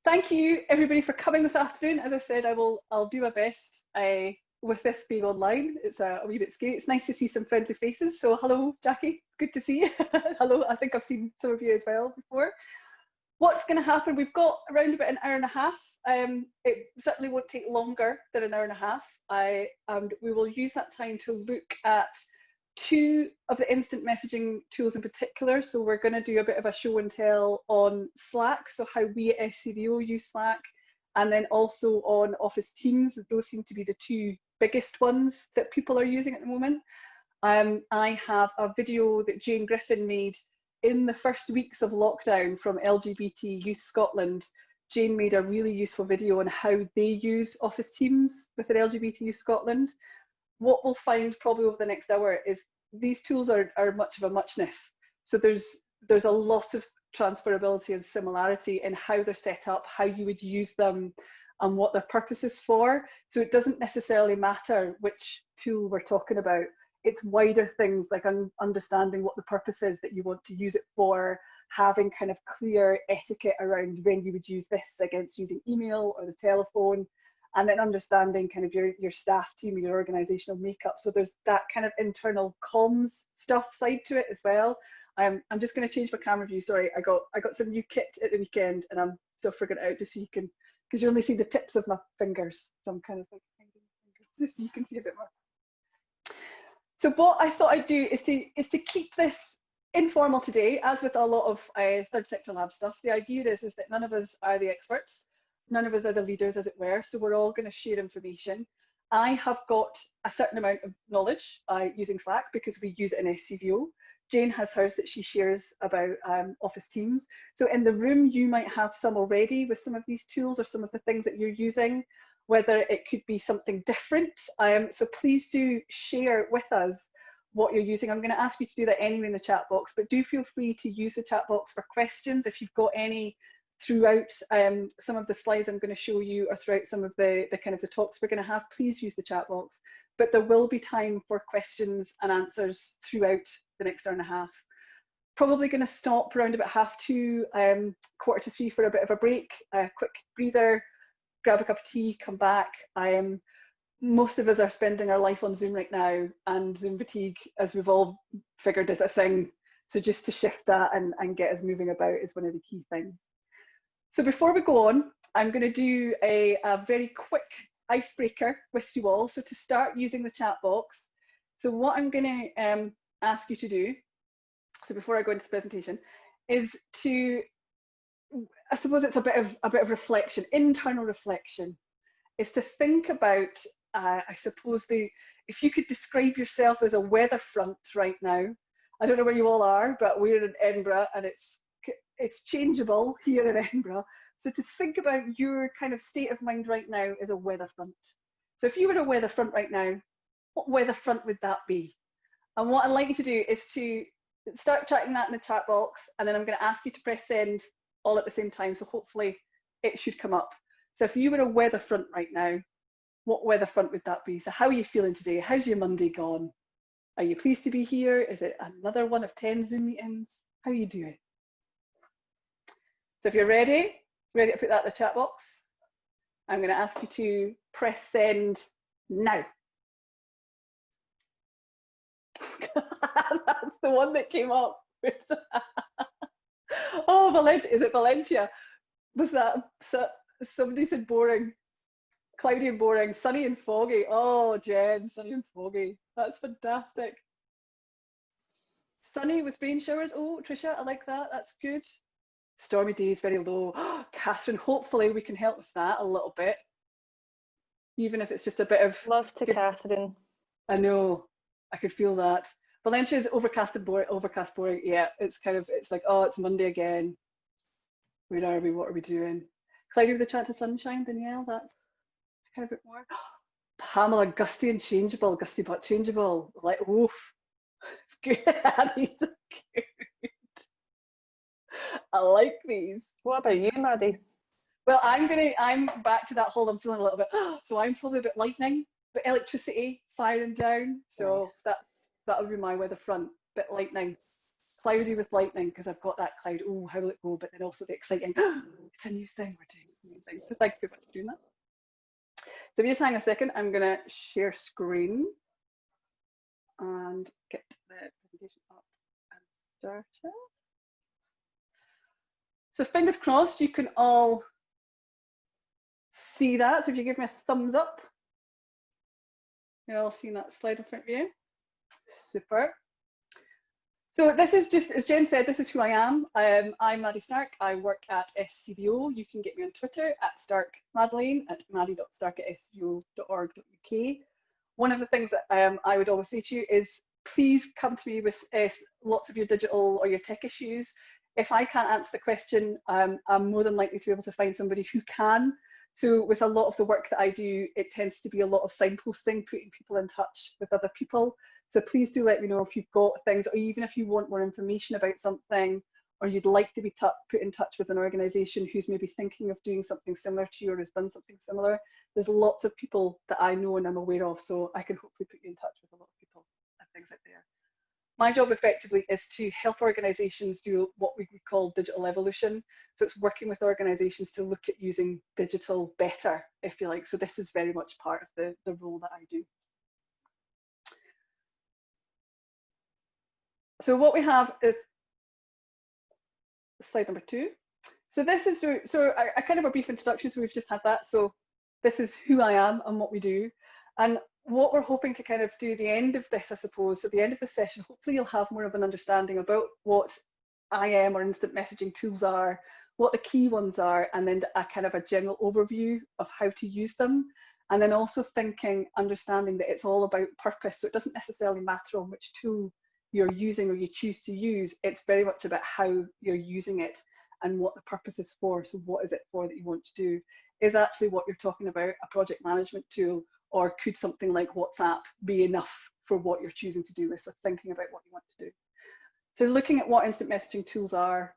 thank you everybody for coming this afternoon. As I said, I'll do my best with this being online. It's a wee bit scary. It's nice to see some friendly faces. So hello, Jackie, good to see you. Hello, I think I've seen some of you as well before. What's going to happen? We've got around about an hour and a half. It certainly won't take longer than an hour and a half. And we will use that time to look at two of the instant messaging tools in particular. So we're going to do a bit of a show and tell on Slack, so how we at Scvo use Slack, and then also on Office Teams. Those seem to be the two biggest ones that people are using at the moment. I have a video that Jane Griffin made in the first weeks of lockdown from LGBT Youth Scotland. Jane made a really useful video on how they use Office Teams within LGBT Youth Scotland. What we'll find probably over the next hour is these tools are much of a muchness. So there's a lot of transferability and similarity in how they're set up, how you would use them, and what their purpose is for. So it doesn't necessarily matter which tool we're talking about. It's wider things like understanding what the purpose is that you want to use it for, having kind of clear etiquette around when you would use this against using email or the telephone, and then understanding kind of your staff team, your organizational makeup. So there's that kind of internal comms stuff side to it as well. I'm just going to change my camera view. Sorry, I got some new kit at the weekend and I'm still figuring it out just so you can, because you only see the tips of my fingers. So I'm kind of like, just so you can see a bit more. So what I thought I'd do is to keep this informal today, as with a lot of third sector lab stuff. The idea is that none of us are the experts, none of us are the leaders, as it were, so we're all going to share information. I have got a certain amount of knowledge using Slack because we use it in Scvo. Jane has hers that she shares about Office Teams. So in the room, you might have some already with some of these tools or some of the things that you're using, whether it could be something different. So please do share with us what you're using. I'm going to ask you to do that anyway in the chat box, but do feel free to use the chat box for questions if you've got any throughout some of the slides I'm going to show you, or throughout some of the kind of the talks we're going to have. Please use the chat box, but there will be time for questions and answers throughout the next hour and a half. Probably going to stop around about 2:30, 2:45 for a bit of a break, a quick breather, grab a cup of tea, come back. Most of us are spending our life on Zoom right now, and Zoom fatigue, as we've all figured, is a thing. So just to shift that and get us moving about is one of the key things. So before we go on, I'm going to do a very quick icebreaker with you all. So to start using the chat box, so what I'm going to ask you to do, so before I go into the presentation, is to, I suppose it's a bit of reflection, internal reflection, is to think about, I suppose, if you could describe yourself as a weather front right now. I don't know where you all are, but we're in Edinburgh and it's changeable here in Edinburgh. So to think about your kind of state of mind right now as a weather front. So if you were a weather front right now, what weather front would that be? And what I'd like you to do is to start chatting that in the chat box, and then I'm going to ask you to press send all at the same time. So hopefully it should come up. So if you were a weather front right now, what weather front would that be? So how are you feeling today? How's your Monday gone? Are you pleased to be here? Is it another one of 10 Zoom meetings? How are you doing? So if you're ready to put that in the chat box, I'm going to ask you to press send now. That's the one that came up. Oh, Valencia, is it Valencia? Was that, somebody said boring, cloudy and boring, sunny and foggy. Oh, Jen, sunny and foggy. That's fantastic. Sunny with rain showers. Oh, Tricia, I like that. That's good. Stormy days, very low. Oh, Catherine, hopefully we can help with that a little bit. Even if it's just a bit of... Love to Catherine. I know, I could feel that. Valencia is overcast and boring, yeah. It's kind of, it's like, oh, it's Monday again. Where are we, what are we doing? Cloudy with a chance of sunshine, Danielle, that's kind of a bit more. Pamela, gusty and changeable, gusty but changeable. Like, oof, it's good. These are good. I like these. What about you, Maddie? Well, I'm back to that whole, I'm feeling a little bit, so I'm probably a bit lightning, but electricity firing down. So nice. That'll be my weather front, bit lightning. cloudy with lightning because I've got that cloud, oh, how will it go? But then also the exciting, it's a new thing we're doing, it's a new thing. So thank you very much for doing that. So if you just hang a second, I'm going to share screen and get the presentation up and started. So fingers crossed you can all see that. So if you give me a thumbs up, you're all seeing that slide in front of you. Super. So this is just, as Jen said, this is who I am. I'm Maddie Stark. I work at Scvo. You can get me on Twitter at StarkMadeleine, at maddie.stark@scvo.org.uk. One of the things that I would always say to you is please come to me with lots of your digital or your tech issues. If I can't answer the question, I'm more than likely to be able to find somebody who can. So with a lot of the work that I do, it tends to be a lot of signposting, putting people in touch with other people. So please do let me know if you've got things, or even if you want more information about something, or you'd like to be put in touch with an organisation who's maybe thinking of doing something similar to you or has done something similar. There's lots of people that I know and I'm aware of, so I can hopefully put you in touch with a lot of people and things out there. My job effectively is to help organisations do what we would call digital evolution. So it's working with organisations to look at using digital better, if you like. So this is very much part of the role that I do. So what we have is slide number 2. So this is, so I kind of a brief introduction, so we've just had that. So this is who I am and what we do. And what we're hoping to kind of do at the end of this, I suppose, at the end of the session, hopefully you'll have more of an understanding about what IM or instant messaging tools are, what the key ones are, and then a kind of a general overview of how to use them. And then also understanding that it's all about purpose. So it doesn't necessarily matter on which tool you're using or you choose to use, it's very much about how you're using it and what the purpose is for. So what is it for that you want to do? Is actually what you're talking about a project management tool, or could something like WhatsApp be enough for what you're choosing to do with? So thinking about what you want to do. So looking at what instant messaging tools are,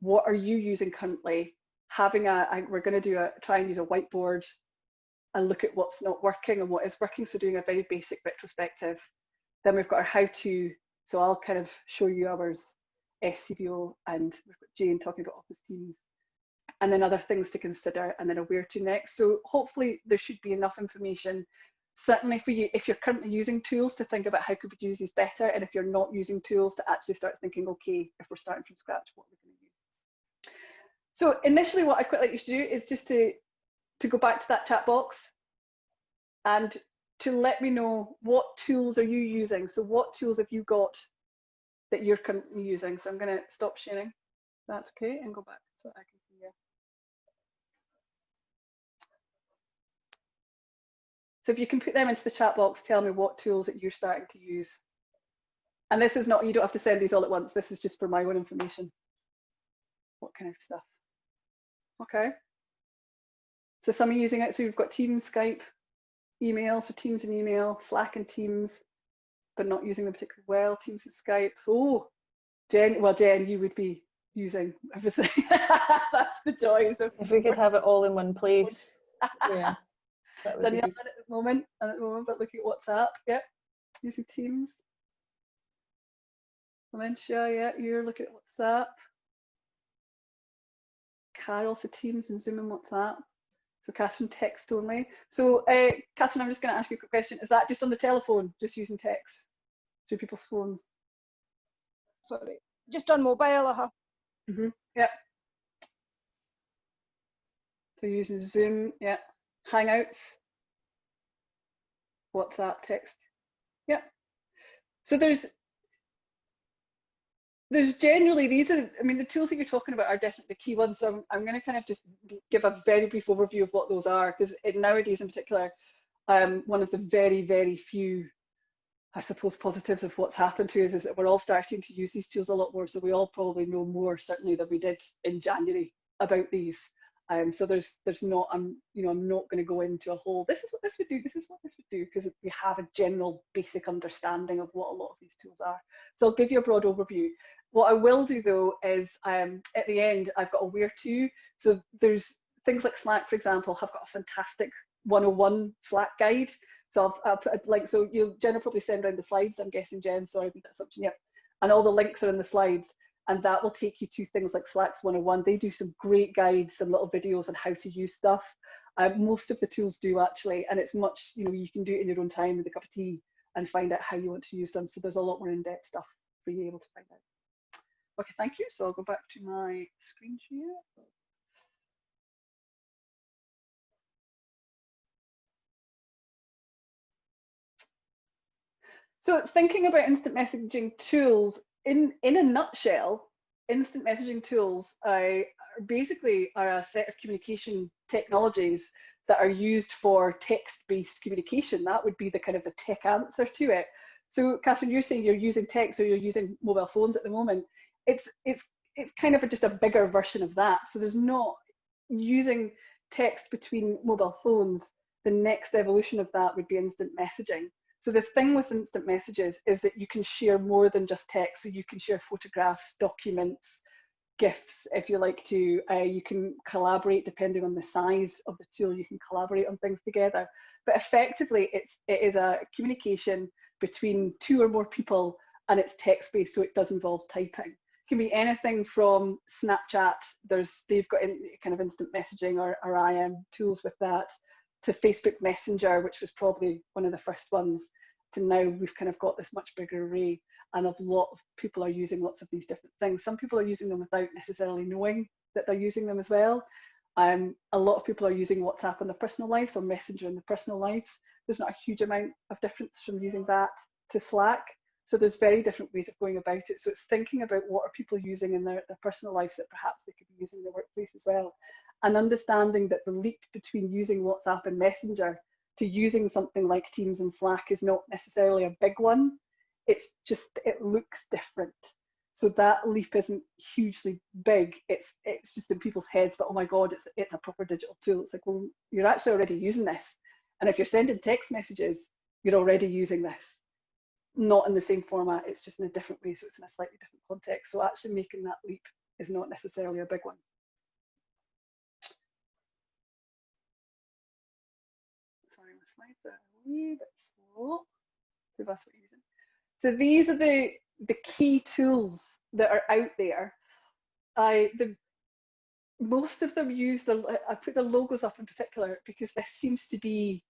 what are you using currently? Having we're going to try and use a whiteboard and look at what's not working and what is working. So doing a very basic retrospective. Then we've got our how-to. So I'll kind of show you ours, SCVO, and we've got Jane talking about office teams, and then other things to consider, and then a where to next. So hopefully there should be enough information, certainly for you, if you're currently using tools, to think about how could we use these better, and if you're not using tools, to actually start thinking, okay, if we're starting from scratch, what are we going to use? So initially what I'd quite like you to do is just to go back to that chat box and to let me know what tools are you using. So what tools have you got that you're currently using? So I'm going to stop sharing. That's okay, and go back so I can see you. So if you can put them into the chat box, tell me what tools that you're starting to use. And this is not, you don't have to send these all at once. This is just for my own information. What kind of stuff? Okay. So some are using it. So you've got Teams, Skype, email, so Teams and email, Slack and Teams, but not using them particularly well. Teams and Skype. Oh, Jen, well, Jen, you would be using everything. That's the joys of. If we could have it all in one place, yeah, that would be Danielle good. at the moment, but looking at WhatsApp, yeah, using Teams. Valencia, yeah, you're looking at WhatsApp. Carol, so Teams and Zoom and WhatsApp. So Catherine, text only. So Catherine, I'm just going to ask you a quick question. Is that just on the telephone, just using text through people's phones? Sorry, just on mobile, Yeah. So using Zoom, yeah. Hangouts, WhatsApp, text, yeah. So there's generally, these are, I mean, the tools that you're talking about are definitely the key ones. So I'm going to kind of just give a very brief overview of what those are, because nowadays in particular, one of the very, very few, I suppose, positives of what's happened to us is that we're all starting to use these tools a lot more. So we all probably know more, certainly, than we did in January about these. So there's not, I'm not going to go into a whole, this is what this would do, this is what this would do, because we have a general basic understanding of what a lot of these tools are. So I'll give you a broad overview. What I will do though is at the end, I've got a where to. So there's things like Slack, for example, have got a fantastic 101 Slack guide. So I'll put a link, so Jen will probably send around the slides, I'm guessing, Jen, sorry, I think that's assumption, yeah. and all the links are in the slides, and that will take you to things like Slack's 101. They do some great guides, some little videos on how to use stuff. Most of the tools do actually, and it's much, you know, you can do it in your own time with a cup of tea and find out how you want to use them. So there's a lot more in-depth stuff for you able to find out. Okay, thank you. So I'll go back to my screen share. So thinking about instant messaging tools, in a nutshell, instant messaging tools basically are a set of communication technologies that are used for text-based communication. That would be the kind of the tech answer to it. So Catherine, you're saying you're using text or you're using mobile phones at the moment. It's kind of just a bigger version of that. So there's not using text between mobile phones. The next evolution of that would be instant messaging. So the thing with instant messages is that you can share more than just text. So you can share photographs, documents, GIFs if you like to. You can collaborate depending on the size of the tool. You can collaborate on things together. But effectively, it is a communication between two or more people, and it's text-based, so it does involve typing. It can be anything from Snapchat. They've got kind of instant messaging or IM tools with that, to Facebook Messenger, which was probably one of the first ones, to now we've kind of got this much bigger array, and a lot of people are using lots of these different things. Some people are using them without necessarily knowing that they're using them as well. A lot of people are using WhatsApp in their personal lives or Messenger in their personal lives. There's not a huge amount of difference from using that to Slack. So there's very different ways of going about it. So it's thinking about what are people using in their personal lives that perhaps they could be using in their workplace as well. And understanding that the leap between using WhatsApp and Messenger to using something like Teams and Slack is not necessarily a big one. It's just, it looks different. So that leap isn't hugely big. It's just in people's heads, but oh my God, it's a proper digital tool. It's like, well, you're actually already using this. And if you're sending text messages, you're already using this. Not in the same format, it's just in a different way, so it's in a slightly different context. So actually making that leap is not necessarily a big one. Sorry, my slides are a wee bit slow. So that's what you're using. So these are the key tools that are out there. Most of them use I put the logos up in particular because this seems to be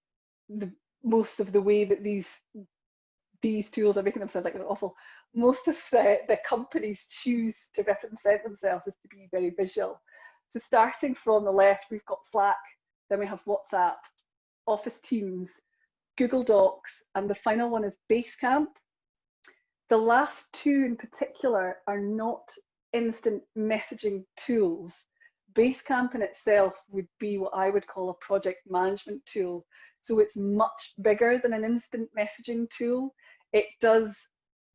most of the way that these tools are making them sound like they're awful. Most of the companies choose to represent themselves as to be very visual. So starting from the left, we've got Slack, then we have WhatsApp, Office Teams, Google Docs, and the final one is Basecamp. The last two in particular are not instant messaging tools. Basecamp in itself would be what I would call a project management tool. So it's much bigger than an instant messaging tool. It does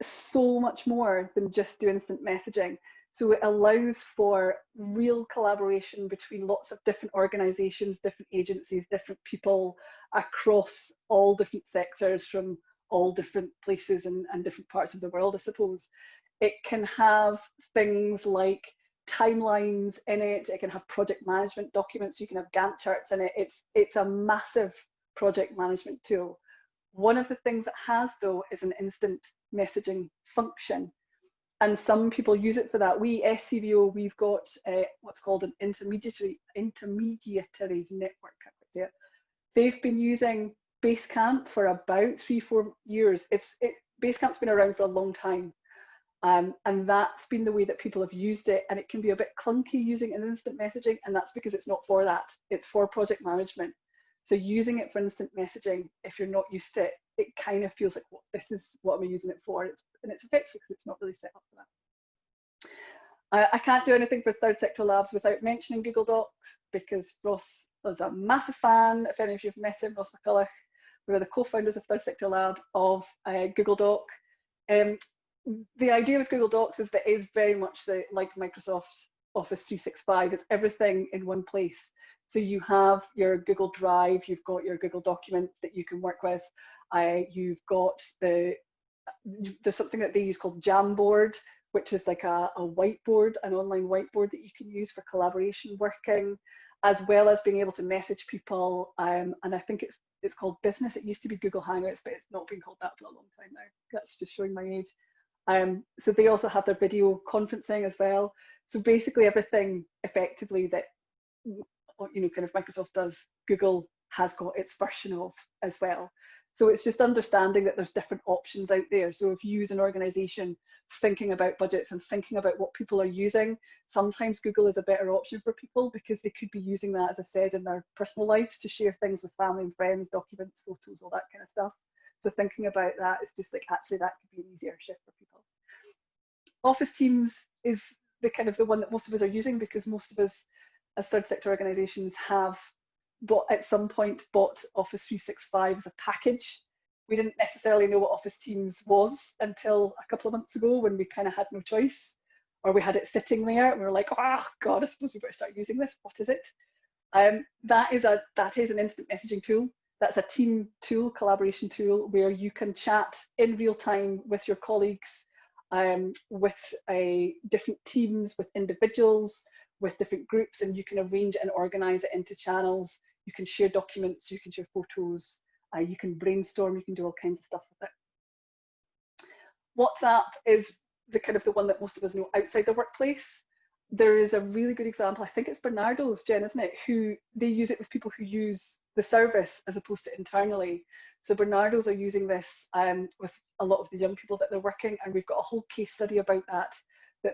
so much more than just do instant messaging. So it allows for real collaboration between lots of different organizations, different agencies, different people across all different sectors from all different places and different parts of the world, I suppose. It can have things like timelines in it. It can have project management documents. You can have Gantt charts in it. It's a massive project management tool. One of the things it has, though, is an instant messaging function. And some people use it for that. We, SCVO, we've got what's called an intermediaries network. They've been using Basecamp for about 3-4 years. Basecamp's been around for a long time. And that's been the way that people have used it. And it can be a bit clunky using an instant messaging, and that's because it's not for that. It's for project management. So using it for instant messaging, if you're not used to it, it kind of feels like, well, this is what I'm using it for. And it's effective because it's not really set up for that. I can't do anything for Third Sector Labs without mentioning Google Docs, because Ross is a massive fan. If any of you have met him, Ross McCulloch, we're the co-founders of Third Sector Lab of Google Doc. The idea with Google Docs is that it is very much like Microsoft Office 365. It's everything in one place. So you have your Google Drive, you've got your Google Documents that you can work with. You've got there's something that they use called Jamboard, which is like a whiteboard, an online whiteboard that you can use for collaboration working, as well as being able to message people. And I think it's called Business. It used to be Google Hangouts, but it's not been called that for a long time now. That's just showing my age. So they also have their video conferencing as well. So basically everything effectively that, kind of Microsoft does, Google has got its version of as well. So it's just understanding that there's different options out there. So if you use an organization thinking about budgets and thinking about what people are using, sometimes Google is a better option for people because they could be using that, as I said, in their personal lives to share things with family and friends, documents, photos, all that kind of stuff. So thinking about that is just like, actually that could be an easier shift for people. Office Teams is the kind of the one that most of us are using because most of us as third sector organizations have at some point bought Office 365 as a package. We didn't necessarily know what Office Teams was until a couple of months ago when we kind of had no choice, or we had it sitting there and we were like, oh God, I suppose we better start using this. What is it? That is an instant messaging tool. That's a team tool, collaboration tool, where you can chat in real time with your colleagues, with different teams, with individuals, with different groups, and you can arrange it and organize it into channels. You can share documents, you can share photos, you can brainstorm, you can do all kinds of stuff with it. WhatsApp is the one that most of us know outside the workplace. There is a really good example, I think it's Bernardo's, Jen, isn't it? Who they use it with people who use the service as opposed to internally. So Bernardo's are using this with a lot of the young people that they're working, and we've got a whole case study about that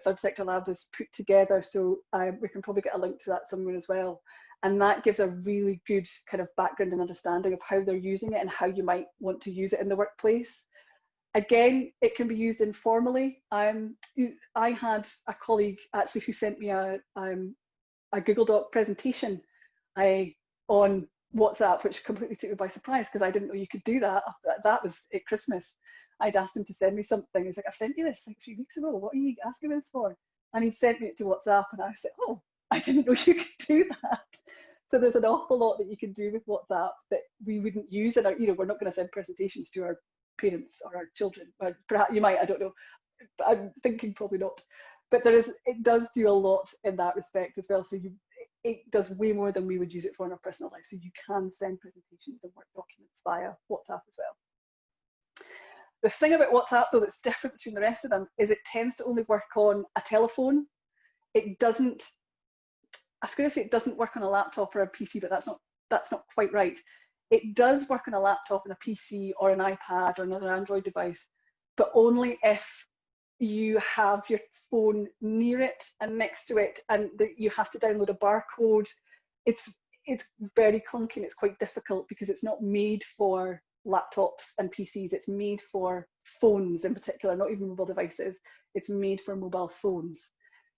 Third Sector Lab has put together. So we can probably get a link to that somewhere as well. And that gives a really good kind of background and understanding of how they're using it and how you might want to use it in the workplace. Again, it can be used informally. I had a colleague actually who sent me a Google Doc presentation on WhatsApp, which completely took me by surprise because I didn't know you could do that. That was at Christmas. I'd asked him to send me something. He's like, I've sent you this like 3 weeks ago. What are you asking me this for? And he'd sent me it to WhatsApp, and I said, oh, I didn't know you could do that. So there's an awful lot that you can do with WhatsApp that we wouldn't use. And we're not going to send presentations to our parents or our children. But perhaps you might, I don't know. But I'm thinking probably not. But it does do a lot in that respect as well. So it does way more than we would use it for in our personal life. So you can send presentations and work documents via WhatsApp as well. The thing about WhatsApp, though, that's different between the rest of them is it tends to only work on a telephone. It doesn't, I was going to say it doesn't work on a laptop or a PC, but that's not quite right. It does work on a laptop and a PC or an iPad or another Android device, but only if you have your phone near it and next to it, and you have to download a barcode. It's very clunky and it's quite difficult because it's not made for laptops and PCs. It's made for phones in particular, not even mobile devices. It's made for mobile phones.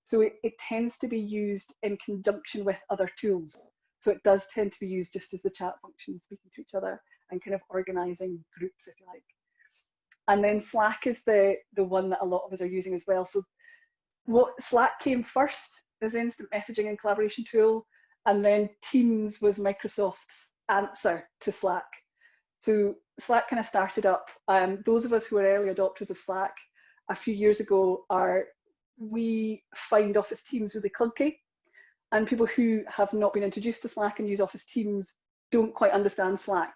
So it tends to be used in conjunction with other tools. So it does tend to be used just as the chat function, speaking to each other and kind of organizing groups, if you like. And then Slack is the one that a lot of us are using as well. So Slack came first as the instant messaging and collaboration tool, and then Teams was Microsoft's answer to Slack. So Slack kind of started up. Those of us who are early adopters of Slack a few years ago we find Office Teams really clunky, and people who have not been introduced to Slack and use Office Teams don't quite understand Slack.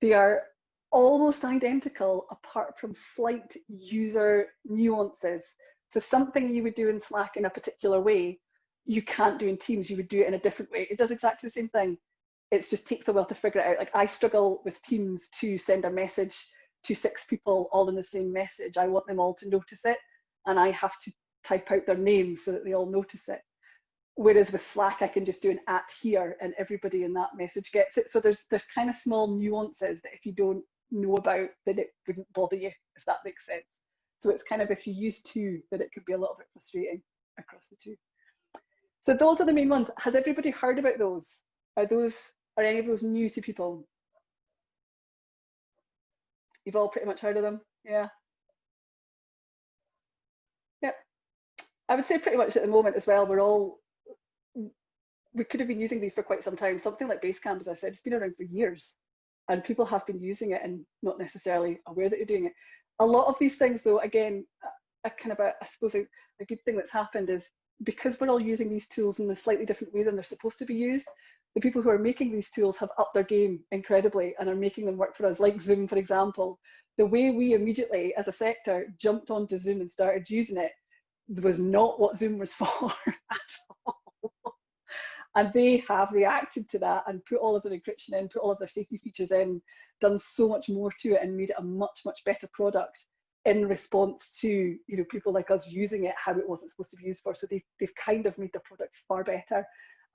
They are almost identical apart from slight user nuances. So something you would do in Slack in a particular way, you can't do in Teams. You would do it in a different way. It does exactly the same thing. It just takes a while to figure it out. Like I struggle with Teams to send a message to 6 people all in the same message. I want them all to notice it, and I have to type out their names so that they all notice it. Whereas with Slack, I can just do an @ here and everybody in that message gets it. So there's kind of small nuances that if you don't know about, then it wouldn't bother you, if that makes sense. So it's kind of, if you use 2, then it could be a little bit frustrating across the 2. So those are the main ones. Has everybody heard about those? Are any of those new to people? You've all pretty much heard of them? Yeah. Yep. I would say pretty much at the moment as well, we could have been using these for quite some time. Something like Basecamp, as I said, it's been around for years, and people have been using it and not necessarily aware that you're doing it. A lot of these things, though, again, I suppose a good thing that's happened is because we're all using these tools in a slightly different way than they're supposed to be used, the people who are making these tools have upped their game incredibly and are making them work for us, like Zoom, for example. The way we immediately, as a sector, jumped onto Zoom and started using it was not what Zoom was for at all. And they have reacted to that and put all of their encryption in, put all of their safety features in, done so much more to it and made it a much, much better product in response to, you know, people like us using it how it wasn't supposed to be used for. So they've kind of made the product far better.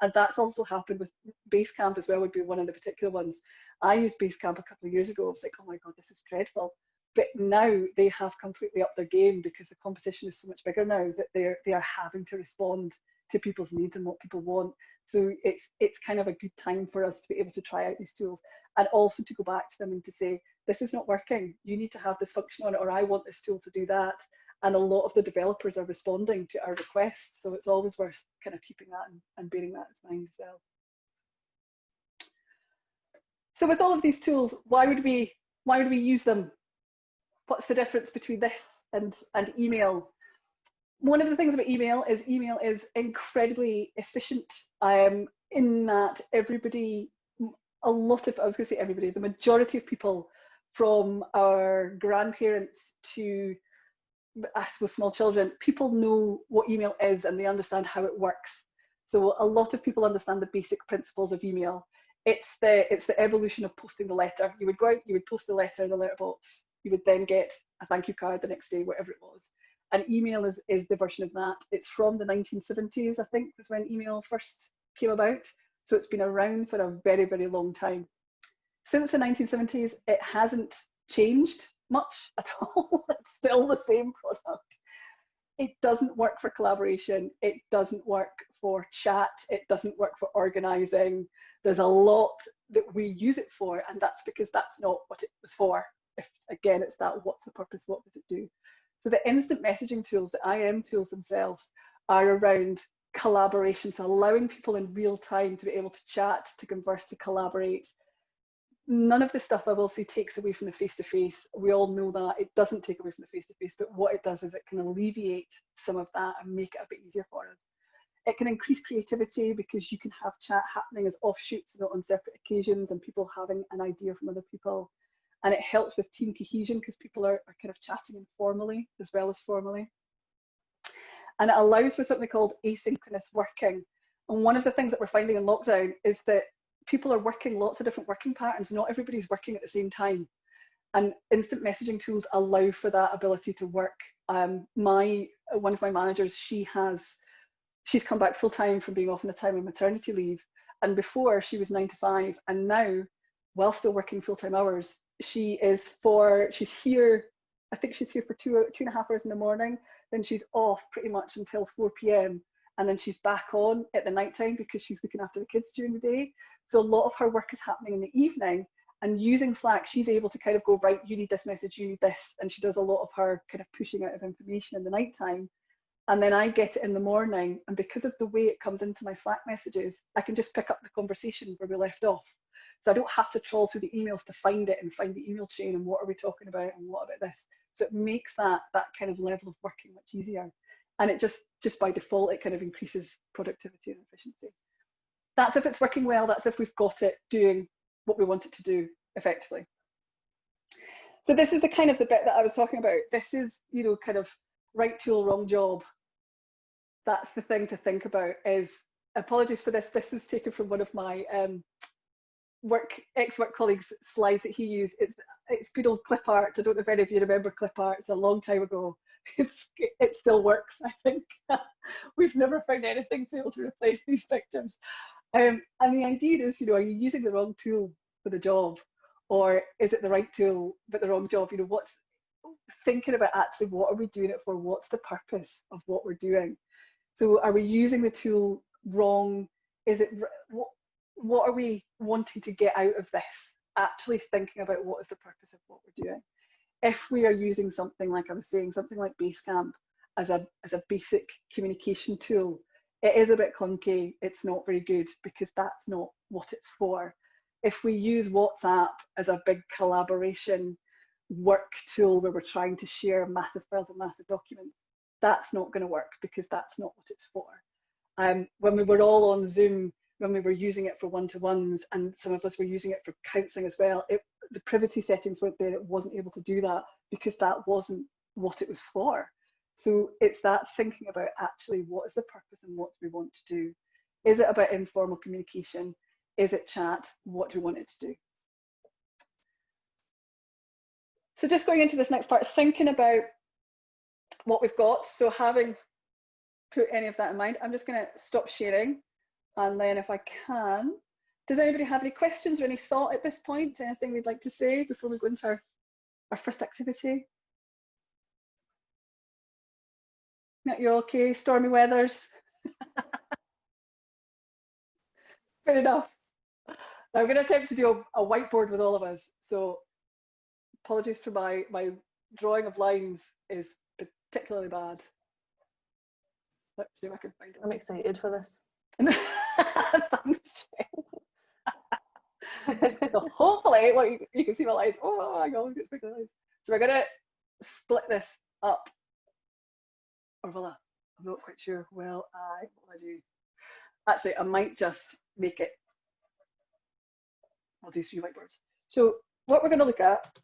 And that's also happened with Basecamp as well, would be one of the particular ones. I used Basecamp a couple of years ago. I was like, oh my God, this is dreadful. But now they have completely upped their game because the competition is so much bigger now that they are having to respond to people's needs and what people want. So it's kind of a good time for us to be able to try out these tools and also to go back to them and to say, this is not working. You need to have this function on it, or I want this tool to do that. And a lot of the developers are responding to our requests. So it's always worth kind of keeping that and bearing that in mind as well. So with all of these tools, why would we use them? What's the difference between this and email? One of the things about email is incredibly efficient in that everybody, I was going to say everybody, the majority of people from our grandparents to us with small children, people know what email is and they understand how it works. So a lot of people understand the basic principles of email. It's the evolution of posting the letter. You would go out, you would post the letter in the letterbox, you would then get a thank you card the next day, whatever it was. And email is the version of that. It's from the 1970s, I think, was when email first came about. So it's been around for a very, very long time. Since the 1970s, it hasn't changed much at all. It's still the same product. It doesn't work for collaboration. It doesn't work for chat. It doesn't work for organizing. There's a lot that we use it for, and that's because that's not what it was for. If again, it's that, what's the purpose? What does it do? So the instant messaging tools, the IM tools themselves, are around collaboration. So allowing people in real time to be able to chat, to converse, to collaborate. None of this stuff, I will say, takes away from the face-to-face. We all know that. It doesn't take away from the face-to-face, but what it does is it can alleviate some of that and make it a bit easier for us. It can increase creativity because you can have chat happening as offshoots, not on separate occasions, and people having an idea from other people. And it helps with team cohesion because people are kind of chatting informally as well as formally. And it allows for something called asynchronous working. And one of the things that we're finding in lockdown is that people are working lots of different working patterns. Not everybody's working at the same time. And instant messaging tools allow for that ability to work. One of my managers, she's come back full time from being off on a time of maternity leave. And before she was 9 to 5, and now, while still working full-time hours, she's here, I think she's here for 2.5 hours in the morning, then she's off pretty much until 4 p.m. and then she's back on at the night time because she's looking after the kids during the day. So a lot of her work is happening in the evening, and using Slack, she's able to kind of go, right, you need this message, you need this, and she does a lot of her kind of pushing out of information in the nighttime. And then I get it in the morning, and because of the way it comes into my Slack messages, I can just pick up the conversation where we left off. So I don't have to trawl through the emails to find it and find the email chain and what are we talking about and what about this. So it makes that kind of level of working much easier. And it just by default, it kind of increases productivity and efficiency. That's if it's working well, that's if we've got it doing what we want it to do effectively. So this is the kind of the bit that I was talking about. This is, you know, kind of right tool, wrong job. That's the thing to think about. Is, apologies for this, this is taken from one of my ex-work colleagues' slides that he used. It's good old clip art. I don't know if any of you remember clip art. It's a long time ago. It still works, I think. We've never found anything to be able to replace these pictures. And the idea is, you know, are you using the wrong tool for the job, or is it the right tool but the wrong job? You know, what's thinking about actually what are we doing it for? What's the purpose of what we're doing? So are we using the tool wrong? Is it what are we wanting to get out of this? Actually thinking about what is the purpose of what we're doing. If we are using something like I was saying, something like Basecamp as a basic communication tool, it is a bit clunky. It's not very good because that's not what it's for. If we use WhatsApp as a big collaboration work tool where we're trying to share massive files and massive documents, that's not going to work because that's not what it's for. When we were all on Zoom when we were using it for one-to-ones, and some of us were using it for counselling as well, the privacy settings weren't there. It wasn't able to do that because that wasn't what it was for. So it's that thinking about actually what is the purpose and what do we want to do? Is it about informal communication? Is it chat? What do we want it to do? So just going into this next part, thinking about what we've got. So having put any of that in mind, I'm just going to stop sharing. And then if I can, does anybody have any questions or any thought at this point? Anything they'd like to say before we go into our first activity? No, you're okay, stormy weathers. Fair enough. Now I'm going to attempt to do a whiteboard with all of us. So apologies for my drawing of lines is particularly bad. Let's see if I can find it. I'm excited for this. Thanks. So hopefully, well, you can see my lines. Oh, I always get bigger lines. So we're going to split this up. Or will I? I'm not quite sure. Well, what do I do? Actually, I might just make it. I'll do 3 whiteboards. So what we're going to look at.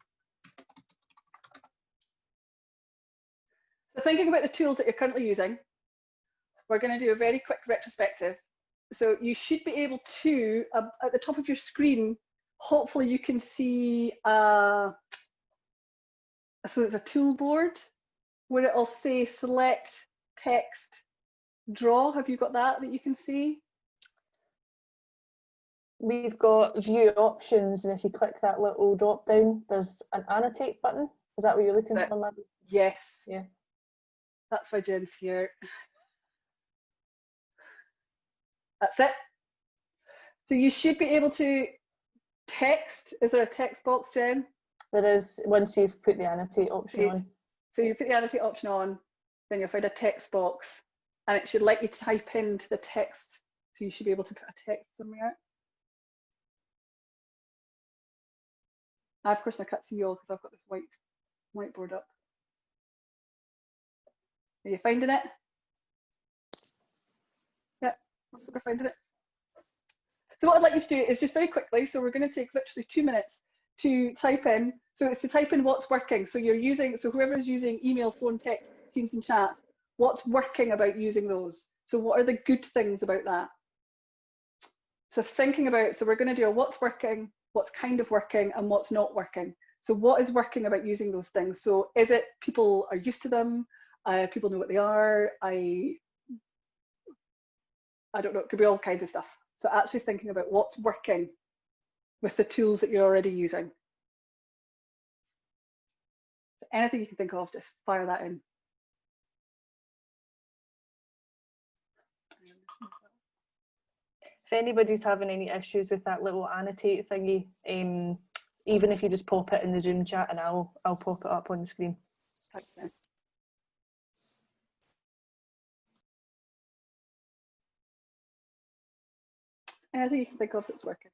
So thinking about the tools that you're currently using, we're going to do a very quick retrospective. So you should be able to, at the top of your screen, hopefully you can see, I suppose it's a tool board where it'll say select, text, draw. Have you got that you can see? We've got view options, and if you click that little drop down, there's an annotate button. Is that what you're looking for, Maddie? Yes. Yeah. That's why Jen's here. That's it. So you should be able to text. Is there a text box, Jen? There is, once you've put the annotate option on. So you put the annotate option on, then you'll find a text box, and it should let you type into the text. So you should be able to put a text somewhere. Of course, I can't see you all because I've got this whiteboard up. Are you finding it? Yeah, most people are finding it. So what I'd like you to do is just very quickly, so we're going to take literally 2 minutes to type in. So it's to type in what's working. So you're using, so whoever's using email, phone, text, Teams and chat, what's working about using those? So what are the good things about that? So thinking about, so we're going to do a what's working, what's kind of working, and what's not working. So what is working about using those things? So is it people are used to them? People know what they are? I don't know, it could be all kinds of stuff. So actually thinking about what's working with the tools that you're already using. So anything you can think of, just fire that in. If anybody's having any issues with that little annotate thingy, even if you just pop it in the Zoom chat, and I'll pop it up on the screen. Thanks, Ben. Anything you can think of that's working.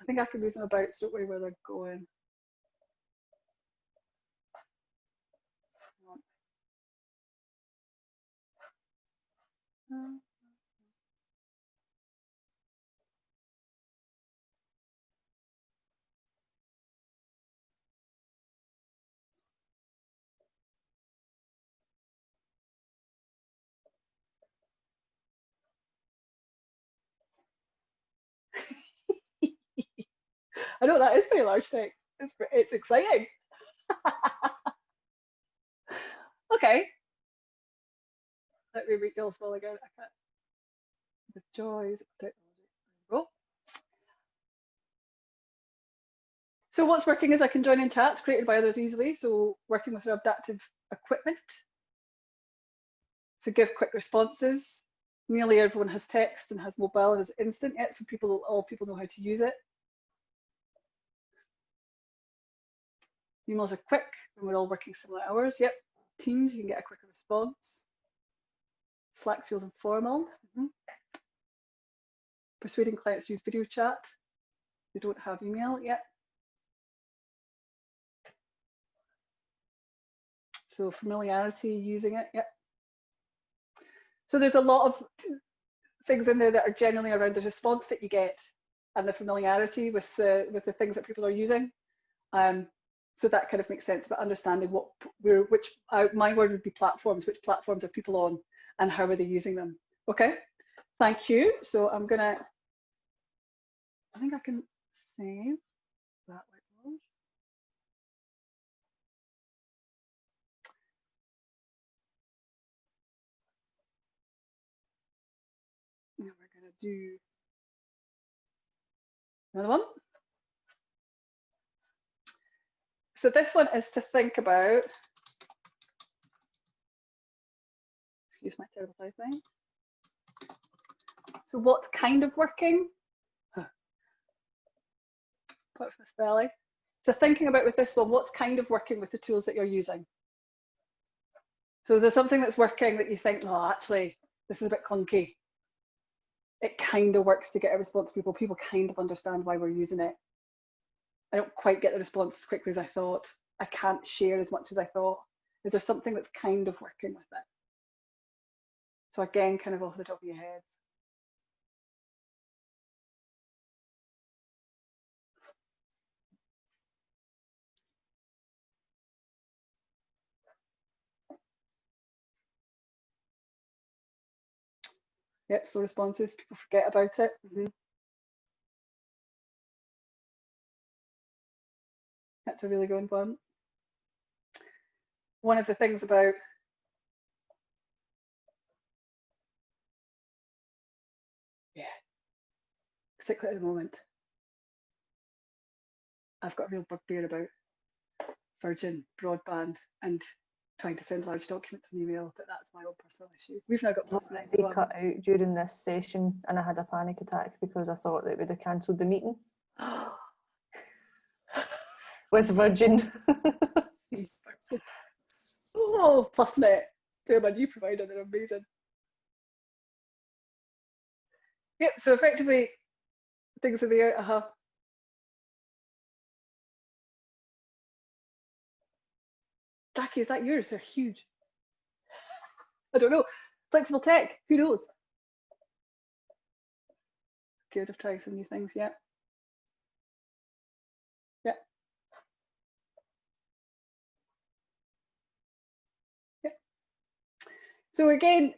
I think I can move them about, so don't worry where they're going. I know that is very large text. It's exciting. Okay. Let me read y'all small again. I can't. The joys of technology. There we go. So what's working is I can join in chats created by others easily. So working with adaptive equipment to give quick responses. Nearly everyone has text and has mobile and is instant yet, so all people know how to use it. Emails are quick and we're all working similar hours. Yep. Teams, you can get a quicker response. Slack feels informal. Persuading clients to use video chat. They don't have email yet. So familiarity using it, yep. So there's a lot of things in there that are generally around the response that you get and the familiarity with the things that people are using. So that kind of makes sense, but understanding my word would be platforms, which platforms are people on and how are they using them. Okay, thank you. So I think I can save that whiteboard. Now we're going to do another one. So this one is to think about, excuse my terrible typing. So what's kind of working? Put for the spelling. So thinking about with this one, what's kind of working with the tools that you're using? So is there something that's working that you think, oh, actually, this is a bit clunky? It kind of works to get a response to people. People kind of understand why we're using it. I don't quite get the response as quickly as I thought. I can't share as much as I thought. Is there something that's kind of working with it? So again, kind of off the top of your heads. Yep, slow responses, people forget about it. That's a really good one. One of the things about particularly at the moment, I've got a real bugbear about Virgin broadband and trying to send large documents in email, but that's my own personal issue. We've now got Plusnet. They cut out during this session and I had a panic attack because I thought that it would have cancelled the meeting with Virgin. Oh, Plusnet, they're my new provider, they're amazing. Yep, so effectively things are there. Jackie, is that yours? They're huge. I don't know. Flexible tech, who knows? Scared of trying some new things, yeah. Yeah. Yeah. So again,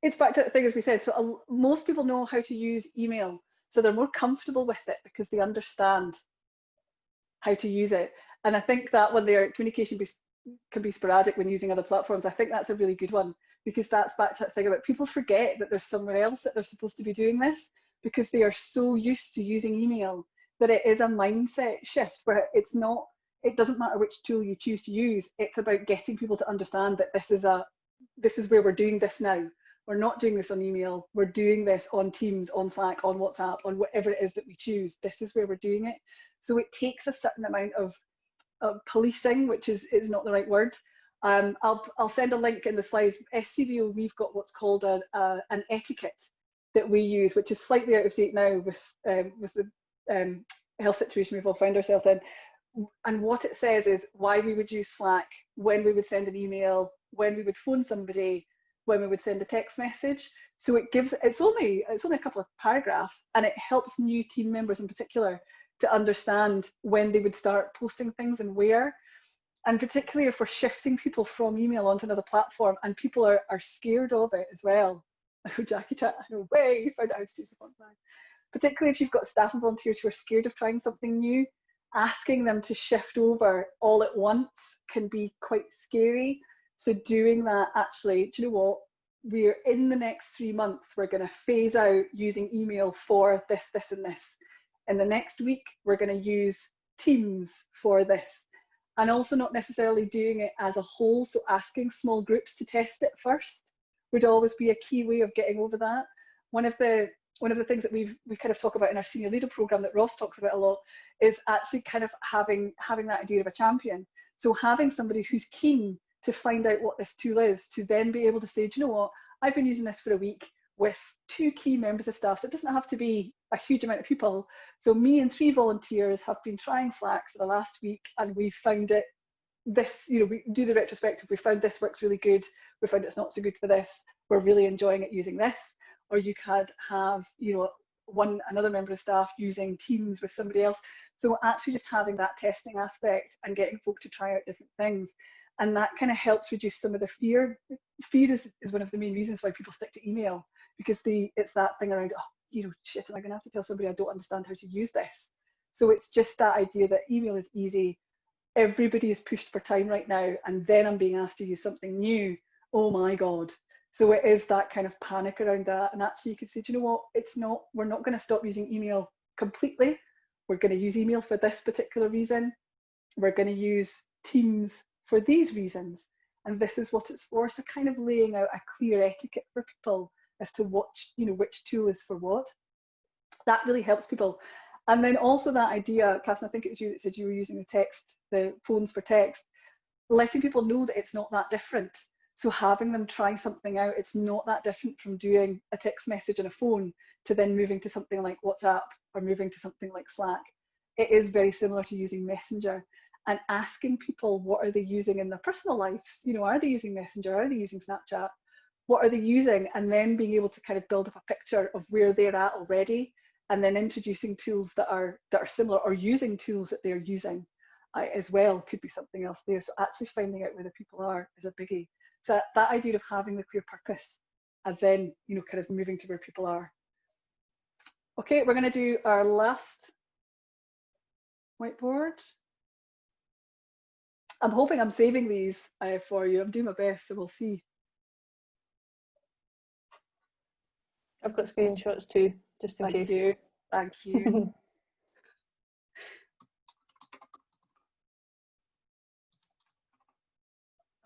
it's back to the thing as we said. So most people know how to use email. So they're more comfortable with it because they understand how to use it. And I think that when their communication can be sporadic when using other platforms, I think that's a really good one, because that's back to that thing about people forget that there's somewhere else that they're supposed to be doing this because they are so used to using email that it is a mindset shift where it doesn't matter which tool you choose to use. It's about getting people to understand that this is where we're doing this now. We're not doing this on email. We're doing this on Teams, on Slack, on WhatsApp, on whatever it is that we choose. This is where we're doing it. So it takes a certain amount of policing, which is not the right word. I'll send a link in the slides. SCVO, we've got what's called an etiquette that we use, which is slightly out of date now with the health situation we've all found ourselves in. And what it says is why we would use Slack, when we would send an email, when we would phone somebody, when we would send a text message. So it's only a couple of paragraphs, and it helps new team members in particular to understand when they would start posting things and where. And particularly if we're shifting people from email onto another platform and people are scared of it as well. I know Jackie chat, I know way you found out how to do something. Particularly if you've got staff and volunteers who are scared of trying something new, asking them to shift over all at once can be quite scary. So doing that, actually, do you know what? We're in the next 3 months, we're going to phase out using email for this, this, and this. In the next week, we're going to use Teams for this. And also not necessarily doing it as a whole. So asking small groups to test it first would always be a key way of getting over that. One of the things that we kind of talk about in our senior leader program that Ross talks about a lot is actually kind of having that idea of a champion. So having somebody who's keen to find out what this tool is, to then be able to say, do you know what, I've been using this for a week with 2 key members of staff, so it doesn't have to be a huge amount of people. So me and 3 volunteers have been trying Slack for the last week and we found it this, you know, we do the retrospective, we found this works really good, we found it's not so good for this, we're really enjoying it using this. Or you could have, you know, another member of staff using Teams with somebody else. So actually just having that testing aspect and getting folk to try out different things. And that kind of helps reduce some of the fear. Fear is one of the main reasons why people stick to email, because it's that thing around, oh, you know, shit, am I going to have to tell somebody I don't understand how to use this? So it's just that idea that email is easy. Everybody is pushed for time right now, and then I'm being asked to use something new. Oh my God. So it is that kind of panic around that. And actually you could say, do you know what, we're not going to stop using email completely. We're going to use email for this particular reason. We're going to use Teams for these reasons. And this is what it's for. So kind of laying out a clear etiquette for people as to what, you know, which tool is for what. That really helps people. And then also that idea, Catherine, I think it was you that said you were using the phones for text, letting people know that it's not that different. So having them try something out, it's not that different from doing a text message on a phone to then moving to something like WhatsApp or moving to something like Slack. It is very similar to using Messenger, and asking people what are they using in their personal lives. You know, are they using Messenger? Are they using Snapchat? What are they using? And then being able to kind of build up a picture of where they're at already, and then introducing tools that are similar, or using tools that they're using as well could be something else there. So actually finding out where the people are is a biggie. So that idea of having the clear purpose and then, you know, kind of moving to where people are. Okay, we're going to do our last whiteboard. I'm hoping I'm saving these for you. I'm doing my best, so we'll see. I've got screenshots too, just in case. Thank you. Thank you.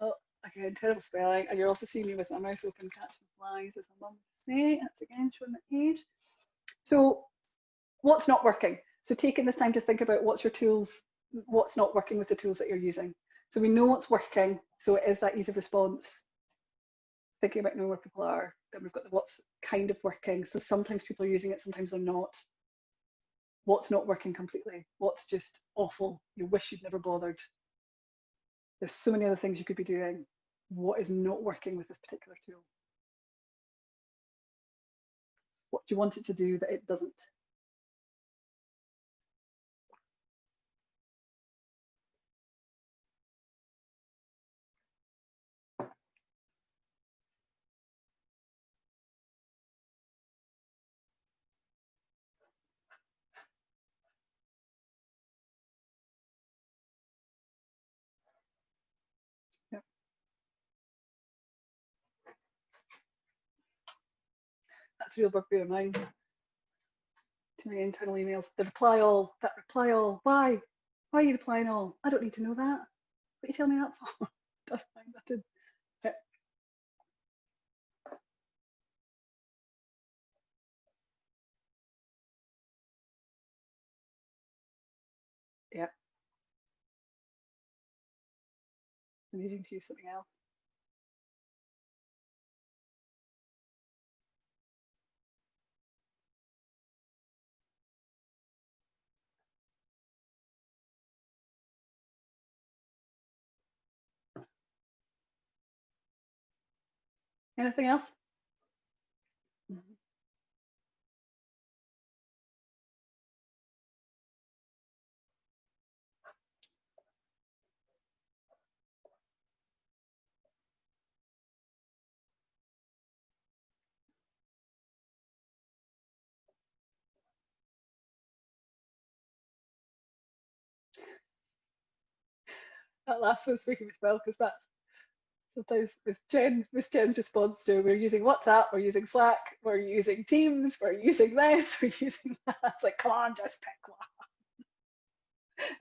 Oh, again, terrible spelling. And you're also seeing me with my mouth open catching flies, as my mum would say. That's again showing my age. So what's not working? So taking this time to think about what's your tools, what's not working with the tools that you're using. So we know what's working. So it is that ease of response, thinking about knowing where people are. Then we've got the what's kind of working. So sometimes people are using it, sometimes they're not. What's not working completely? What's just awful? You wish you'd never bothered. There's so many other things you could be doing. What is not working with this particular tool? What do you want it to do that it doesn't? Yep. That's a real bugbear of mine. Too many internal emails. The reply all, that reply all. Why? Why are you replying all? I don't need to know that. What are you telling me that for? That's fine. That did. Yep. Yep. I'm needing to use something else. Anything else? Mm-hmm. That last one's making me smile, because that's sometimes Miss Jen's response to, we're using WhatsApp, we're using Slack, we're using Teams, we're using this, we're using that. It's like, come on, just pick one.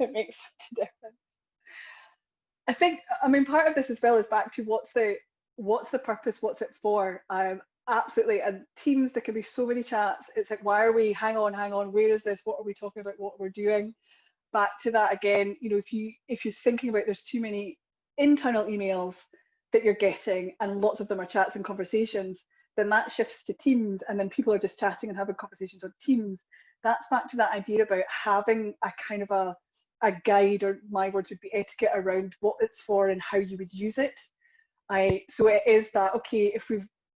It makes such a difference. I think, I mean, part of this as well is back to what's the purpose, what's it for? Absolutely. And Teams, there can be so many chats. It's like, why are we, hang on, where is this? What are we talking about? What we're doing? Back to that again, you know, if you're thinking about there's too many internal emails that you're getting and lots of them are chats and conversations, then that shifts to Teams, and then people are just chatting and having conversations on Teams. That's back to that idea about having a kind of a guide, or my words would be etiquette, around what it's for and how you would use it. So it is that, okay,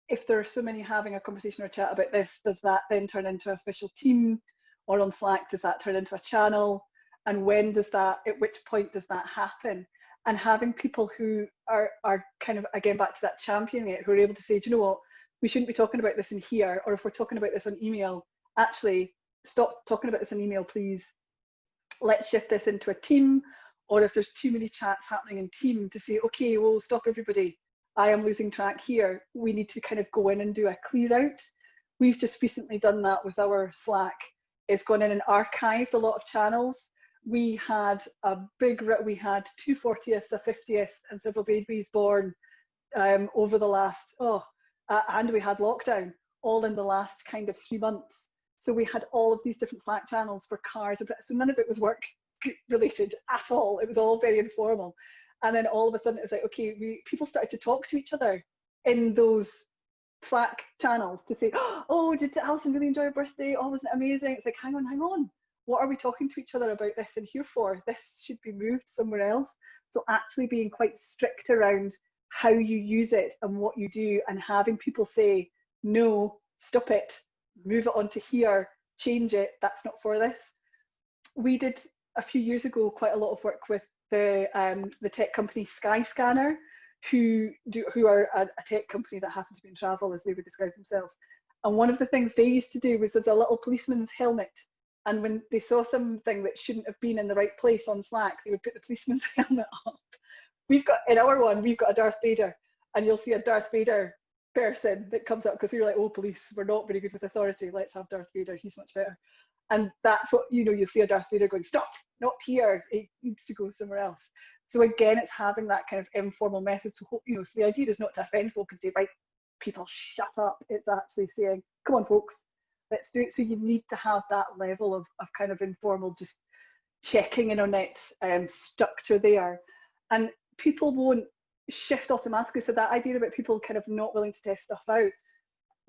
if there are so many having a conversation or chat about this, does that then turn into an official team? Or on Slack, does that turn into a channel? And when does that, at which point does that happen? And having people who are kind of, again, back to that championing it, who are able to say, do you know what, we shouldn't be talking about this in here, or if we're talking about this on email, actually stop talking about this on email, please. Let's shift this into a team. Or if there's too many chats happening in team, to say, okay, well, stop everybody. I am losing track here. We need to kind of go in and do a clear out. We've just recently done that with our Slack. It's gone in and archived a lot of channels. We had we had 2 40ths, a 50th, and several babies born over the last, and we had lockdown, all in the last kind of 3 months. So we had all of these different Slack channels for cars. So none of it was work related at all. It was all very informal. And then all of a sudden it's like, okay, people started to talk to each other in those Slack channels to say, oh, did Alison really enjoy her birthday? Oh, wasn't it amazing? It's like, hang on. What are we talking to each other about this in here for? This should be moved somewhere else. So actually being quite strict around how you use it and what you do, and having people say, no, stop it, move it onto here, change it, that's not for this. We did a few years ago quite a lot of work with the tech company Skyscanner, who are a tech company that happen to be in travel, as they would describe themselves. And one of the things they used to do was, there's a little policeman's helmet, and when they saw something that shouldn't have been in the right place on Slack, they would put the policeman's helmet up. In our one, we've got a Darth Vader, and you'll see a Darth Vader person that comes up, because you're like, oh, police, we're not very good with authority, let's have Darth Vader, he's much better. And that's what, you'll see a Darth Vader going, stop, not here, it needs to go somewhere else. So again, it's having that kind of informal method. So, so the idea is not to offend folk and say, right, people shut up. It's actually saying, come on, folks, let's do it. So you need to have that level of kind of informal, just checking in on it, structure there. And people won't shift automatically. So that idea about people kind of not willing to test stuff out,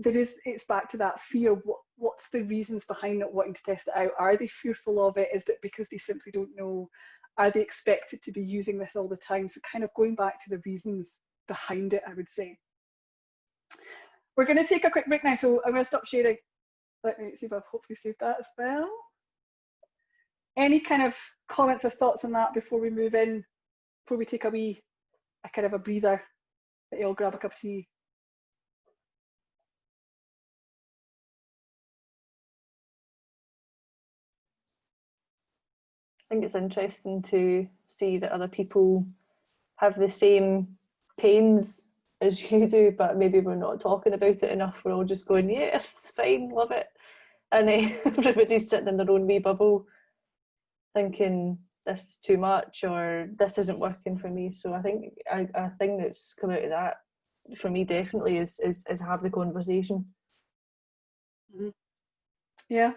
it's back to that fear. What's the reasons behind not wanting to test it out? Are they fearful of it? Is it because they simply don't know? Are they expected to be using this all the time? So kind of going back to the reasons behind it, I would say. We're going to take a quick break now, so I'm going to stop sharing. Let me see if I've hopefully saved that as well. Any kind of comments or thoughts on that before we move in, before we take a kind of a breather, that you'll grab a cup of tea? I think it's interesting to see that other people have the same pains as you do, but maybe we're not talking about it enough. We're all just going, yeah, it's fine, love it. And everybody's sitting in their own wee bubble thinking this is too much, or this isn't working for me. So I think a thing that's come out of that for me definitely is have the conversation. Mm-hmm. Yeah.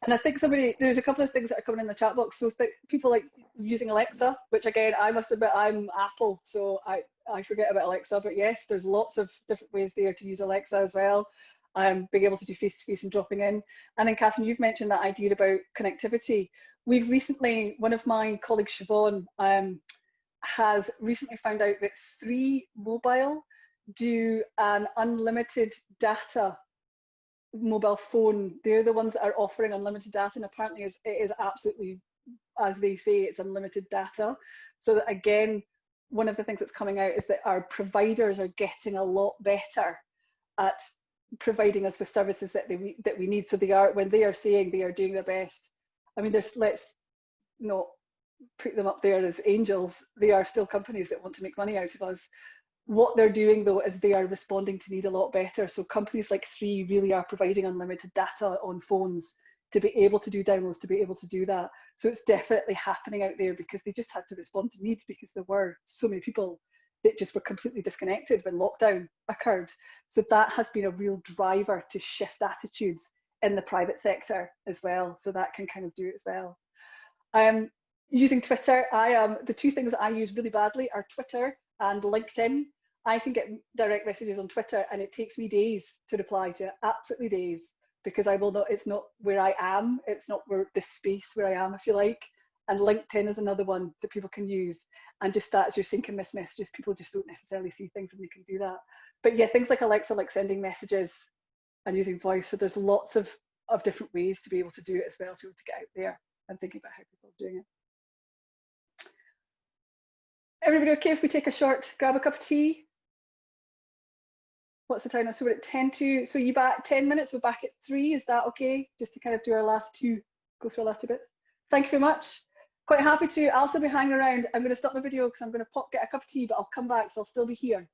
And I think there's a couple of things that are coming in the chat box. So people like using Alexa, which again, I must admit, I'm Apple, so I forget about Alexa, but yes, there's lots of different ways there to use Alexa as well. Being able to do face-to-face and dropping in. And then Catherine, you've mentioned that idea about connectivity. We've recently, one of my colleagues, Siobhan, has recently found out that 3 Mobile do an unlimited data mobile phone. They're the ones that are offering unlimited data, and apparently it is absolutely, as they say, it's unlimited data. So that, again, one of the things that's coming out is that our providers are getting a lot better at providing us with services that we need. So when they are saying they are doing their best, I mean, let's not put them up there as angels. They are still companies that want to make money out of us. What they're doing, though, is they are responding to need a lot better. So companies like 3 really are providing unlimited data on phones to be able to do downloads, to be able to do that. So it's definitely happening out there, because they just had to respond to needs, because there were so many people that just were completely disconnected when lockdown occurred. So that has been a real driver to shift attitudes in the private sector as well. So that can kind of do it as well. Using Twitter, the 2 things that I use really badly are Twitter and LinkedIn. I can get direct messages on Twitter and it takes me days to reply to it, absolutely days, because it's not where I am, it's not where the space where I am, if you like. and LinkedIn is another one that people can use, and just that as your sync and miss messages. People just don't necessarily see things and they can do that. But yeah, things like Alexa, like sending messages and using voice. So there's lots of different ways to be able to do it as well, if you want to get out there and thinking about how people are doing it. Everybody okay if we take a short, grab a cup of tea? What's the time now? So we're at 10 to, so you back 10 minutes, we're back at 3, is that okay? Just to kind of do our last two, go through our last two bits. Thank you very much. Quite happy to, I'll still be hanging around. I'm going to stop my video because I'm going to pop, get a cup of tea, but I'll come back, so I'll still be here.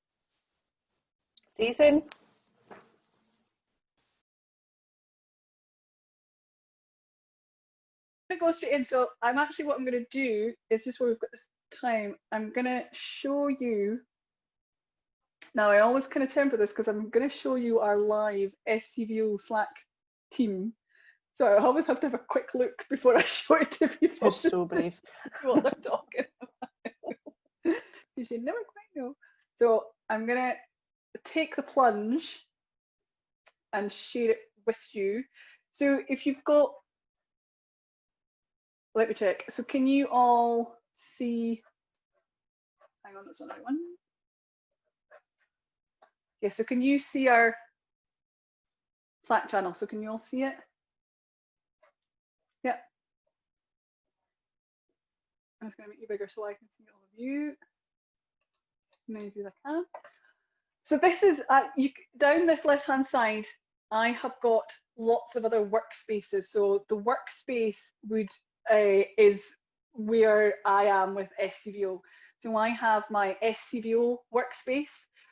See you soon. I'm going to go straight in. So I'm actually, what I'm going to do is just where we've got this time, I'm going to show you. Now I always kind of temper this because I'm going to show you our live SCVO Slack team. So I always have to have a quick look before I show it to people. You're so brave. What they're talking about. You should never quite know. So I'm going to take the plunge and share it with you. So if you've got, let me check. So can you all see, hang on, that's one. Yeah, so can you see our Slack channel? So can you all see it? Yeah. I'm just going to make you bigger so I can see all of you. Maybe I can. So this is, down this left-hand side, I have got lots of other workspaces. So the workspace is where I am with SCVO. So I have my SCVO workspace.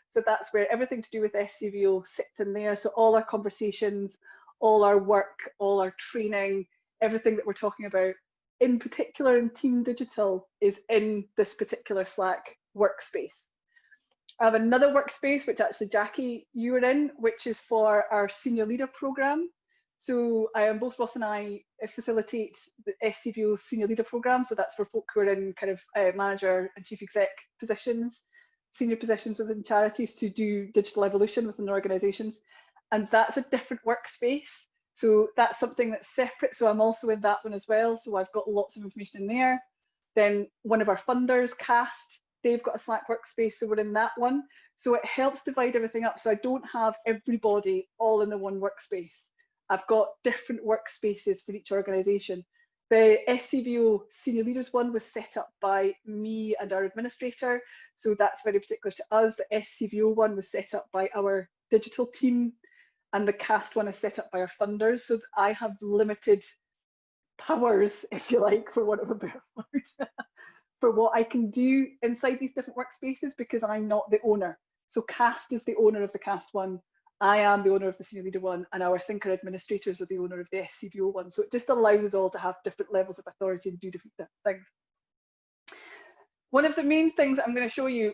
So that's where everything to do with SCVO sits in there. So all our conversations, all our work, all our training, everything that we're talking about, in particular in Team Digital, is in this particular Slack workspace. I have another workspace, which actually Jackie, you were in, which is for our senior leader program. So both Ross and I facilitate the SCVO senior leader program. So that's for folk who are in kind of manager and chief exec positions, senior positions within charities to do digital evolution within organizations. And that's a different workspace. So that's something that's separate. So I'm also in that one as well. So I've got lots of information in there. Then one of our funders, Cast, they've got a Slack workspace, so we're in that one. So it helps divide everything up. So I don't have everybody all in the one workspace. I've got different workspaces for each organization. The SCVO senior leaders one was set up by me and our administrator. So that's very particular to us. The SCVO one was set up by our digital team, and the Cast one is set up by our funders. So I have limited powers, if you like, for want of a better word, for what I can do inside these different workspaces, because I'm not the owner. So Cast is the owner of the Cast one. I am the owner of the senior leader one, and our thinker administrators are the owner of the SCVO one. So it just allows us all to have different levels of authority and do different things. One of the main things I'm going to show you,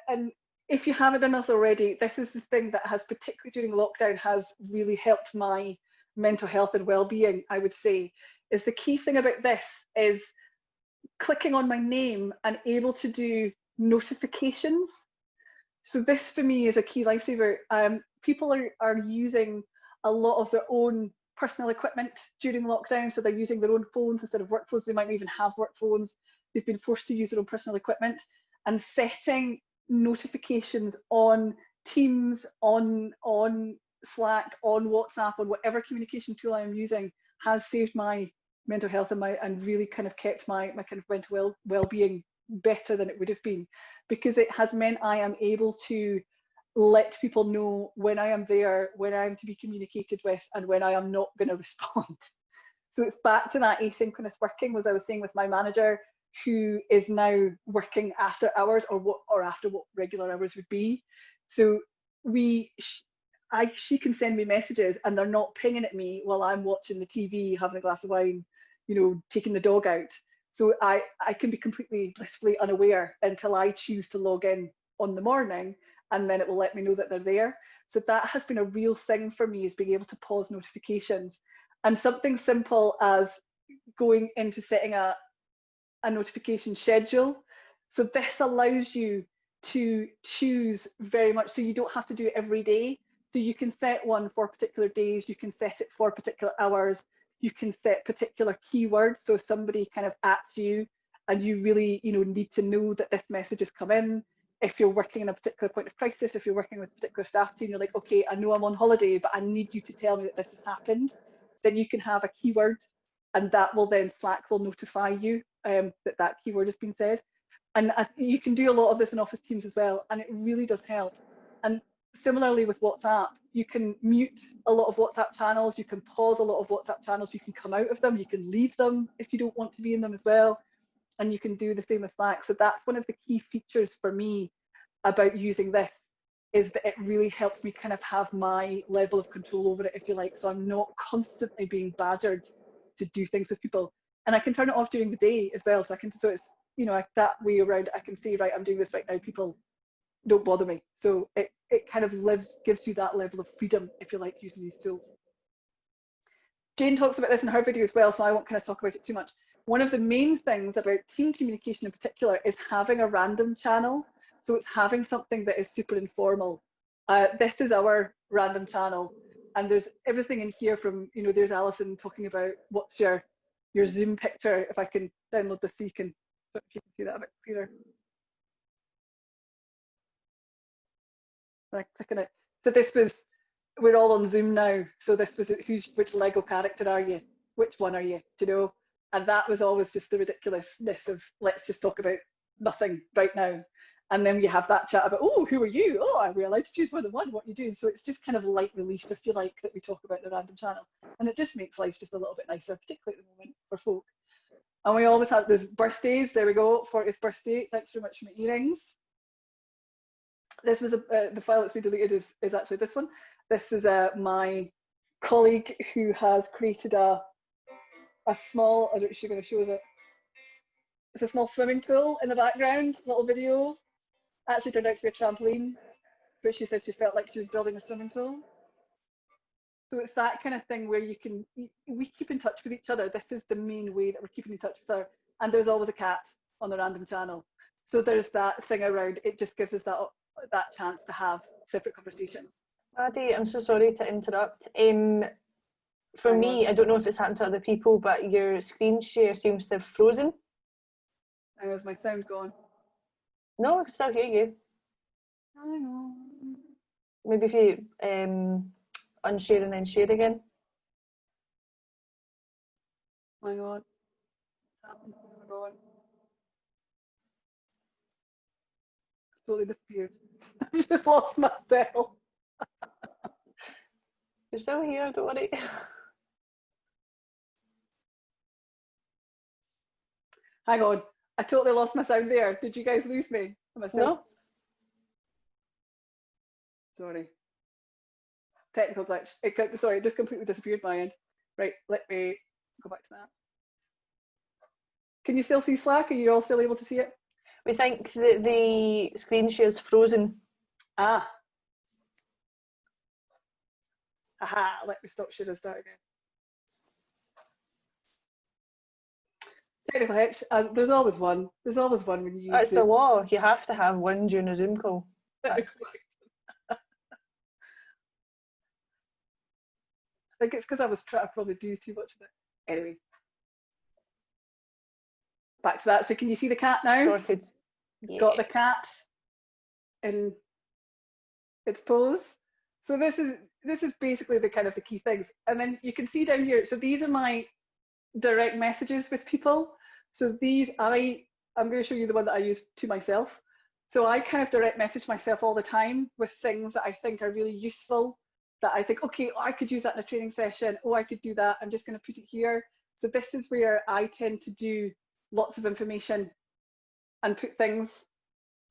and if you haven't done this already, this is the thing that has, particularly during lockdown, has really helped my mental health and well-being, I would say, is the key thing about this is clicking on my name and able to do notifications. So this for me is a key lifesaver. People are using a lot of their own personal equipment during lockdown. So they're using their own phones instead of work phones. They might not even have work phones. They've been forced to use their own personal equipment, and setting notifications on Teams, on Slack, on WhatsApp, on whatever communication tool I'm using has saved my mental health and really kind of kept my kind of mental well-being better than it would have been, because it has meant I am able to let people know when I am there, when I am to be communicated with, and when I am not going to respond. So it's back to that asynchronous working, as I was saying with my manager, who is now working after hours, or after what regular hours would be. So she can send me messages and they're not pinging at me while I'm watching the TV, having a glass of wine, you know, taking the dog out. So I can be completely blissfully unaware until I choose to log in on the morning, and then it will let me know that they're there. So that has been a real thing for me, is being able to pause notifications. And something simple as going into setting a notification schedule. So this allows you to choose very much, so you don't have to do it every day. So you can set one for particular days, you can set it for particular hours, you can set particular keywords. So if somebody kind of ats you and you really, you know, need to know that this message has come in. If you're working in a particular point of crisis, if you're working with a particular staff team, you're like, okay, I know I'm on holiday, but I need you to tell me that this has happened. Then you can have a keyword, and that will then Slack will notify you that that keyword has been said. And you can do a lot of this in Office Teams as well, and it really does help. And similarly with WhatsApp, you can mute a lot of WhatsApp channels, you can pause a lot of WhatsApp channels, you can come out of them, you can leave them if you don't want to be in them as well. And you can do the same with Slack. So that's one of the key features for me about using this, is that it really helps me kind of have my level of control over it, if you like. So I'm not constantly being badgered to do things with people. And I can turn it off during the day as well. So I can, so it's, you know, that way around, I can say, right, I'm doing this right now, people don't bother me. So it kind of gives you that level of freedom, if you like, using these tools. Jane talks about this in her video as well, so I won't kind of talk about it too much. One of the main things about team communication in particular is having a random channel. So it's having something that is super informal. This is our random channel, and there's everything in here from, you know, there's Alison talking about what's your Zoom picture. If I can download this so you can, if you can see that a bit clearer. Right, clicking it. So this was, we're all on Zoom now. So this was which Lego character are you? Which one are you? Do you know? And that was always just the ridiculousness of, let's just talk about nothing right now. And then you have that chat about, oh, who are you? Oh, we're allowed to choose more than one. What are you doing? So it's just kind of light relief, if you like, that we talk about the random channel. And it just makes life just a little bit nicer, particularly at the moment for folk. And we always have those birthdays. There we go, 40th birthday. Thanks very much for my earrings. This was the file that's been deleted is actually this one. This is my colleague who has created a small, I don't know if she's going to show us it. It's a small swimming pool in the background, little video. Actually turned out to be a trampoline, but she said she felt like she was building a swimming pool. So it's that kind of thing where we keep in touch with each other. This is the main way that we're keeping in touch with her. And there's always a cat on the random channel. So there's that thing around, it just gives us that chance to have separate conversations. Maddie, I'm so sorry to interrupt. For me, I don't know if it's happened to other people, but your screen share seems to have frozen. And is my sound gone? No, I can still hear you. I know. Maybe if you unshare and then share again. My God. Totally disappeared. I just lost myself. You're still here, don't worry. Hang on. I totally lost my sound there. Did you guys lose me? No. Sorry. Technical glitch. Sorry, it just completely disappeared my end. Right, let me go back to that. Can you still see Slack? Are you all still able to see it? We think that the screen share's frozen. Ah. Aha, let me stop sharing and start again. Technical hitch. There's always one. There's always one when you use That's the law. You have to have one during a Zoom call. I think it's because I was trying to probably do too much of it. Anyway. Back to that. So can you see the cat now? Sorted. Yeah. Got the cat in its pose. So this is basically the kind of the key things. And then you can see down here, so these are my direct messages with people. So these, I'm going to show you the one that I use to myself. So I kind of direct message myself all the time with things that I think are really useful, that I think, okay, I could use that in a training session. Oh, I could do that. I'm just going to put it here. So this is where I tend to do lots of information and put things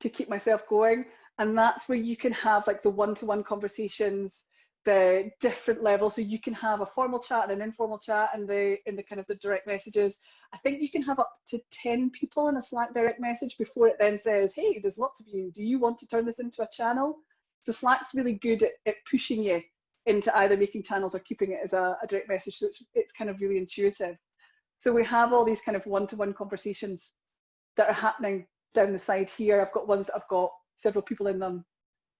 to keep myself going. And that's where you can have like the one-to-one conversations, the different levels. So you can have a formal chat and an informal chat in the kind of the direct messages. I think you can have up to 10 people in a Slack direct message before it then says, hey, there's lots of you. Do you want to turn this into a channel? So Slack's really good at pushing you into either making channels or keeping it as a direct message. So it's kind of really intuitive. So we have all these kind of one-to-one conversations that are happening down the side here. I've got ones that I've got several people in them,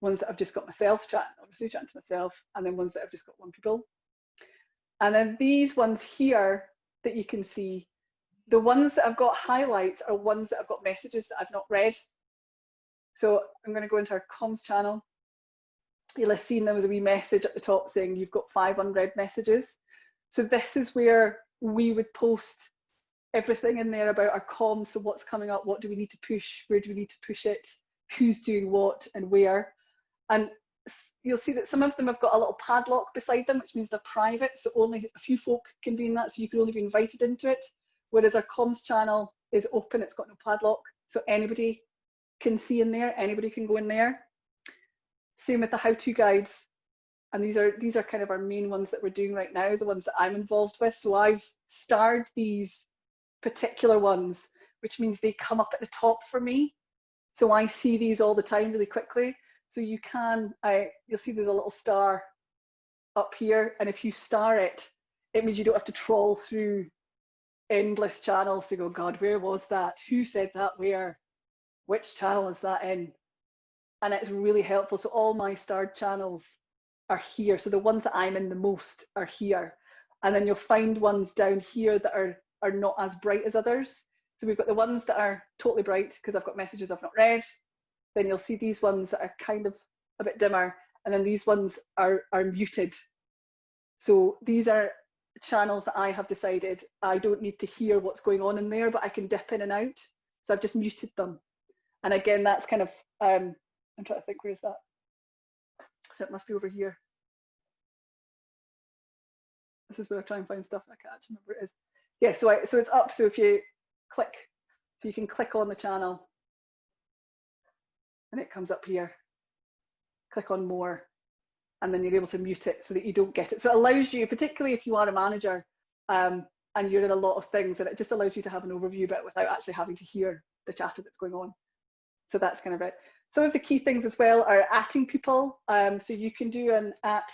ones that I've just got myself chatting, obviously chatting to myself, and then ones that I've just got one people. And then these ones here that you can see, the ones that I've got highlights are ones that I've got messages that I've not read. So I'm going to go into our comms channel. You'll have seen there was a wee message at the top saying you've got 5 unread messages. So this is where we would post everything in there about our comms. So what's coming up, what do we need to push, where do we need to push it, who's doing what and where. And you'll see that some of them have got a little padlock beside them, which means they're private. So only a few folk can be in that. So you can only be invited into it. Whereas our comms channel is open, it's got no padlock. So anybody can see in there, anybody can go in there. Same with the how-to guides. And these are kind of our main ones that we're doing right now, the ones that I'm involved with. So I've starred these particular ones, which means they come up at the top for me. So I see these all the time really quickly. So you can, you'll see there's a little star up here. And if you star it, it means you don't have to trawl through endless channels to go, God, where was that? Who said that where? Which channel is that in? And it's really helpful. So all my starred channels are here. So the ones that I'm in the most are here. And then you'll find ones down here that are not as bright as others. So we've got the ones that are totally bright because I've got messages I've not read. Then you'll see these ones that are kind of a bit dimmer. And then these ones are muted. So these are channels that I have decided I don't need to hear what's going on in there, but I can dip in and out. So I've just muted them. And again, that's kind of, I'm trying to think, where is that? So it must be over here. This is where I try and find stuff. I can't actually remember where it is. Yeah, so it's up. So if you click, so you can click on the channel and it comes up here. Click on more, and then you're able to mute it so that you don't get it. So it allows you, particularly if you are a manager and you're in a lot of things, and it just allows you to have an overview bit without actually having to hear the chatter that's going on. So that's kind of it. Some of the key things as well are atting people. So you can do an at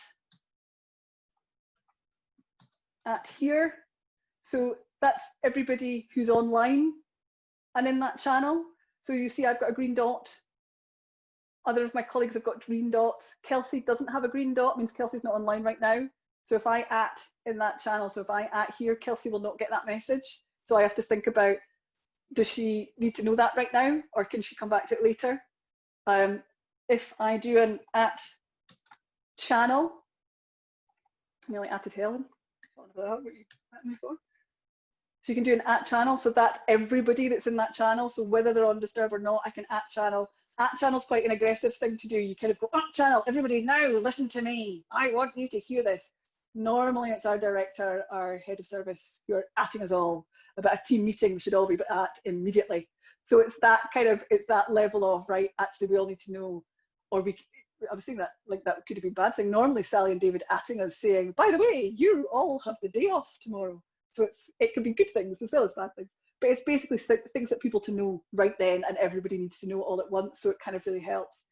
here. So that's everybody who's online and in that channel. So you see I've got a green dot. Other of my colleagues have got green dots. Kelsey doesn't have a green dot, means Kelsey's not online right now. So if I at in that channel, so if I at here, Kelsey will not get that message. So I have to think about, does she need to know that right now, or can she come back to it later? If I do an at channel, nearly added Helen. So you can do an at channel, so that's everybody that's in that channel. So whether they're on Disturb or not, I can at channel. At channel is quite an aggressive thing to do. You kind of go, at channel, everybody now listen to me. I want you to hear this. Normally it's our director, our head of service, who are atting us all about a team meeting. We should all be at immediately. So it's that kind of, it's that level of, right, actually we all need to know, or I was saying that like that could have been a bad thing. Normally Sally and David atting us saying, by the way, you all have the day off tomorrow. So it could be good things as well as bad things. But it's basically things that people to know right then, and everybody needs to know all at once. So it kind of really helps.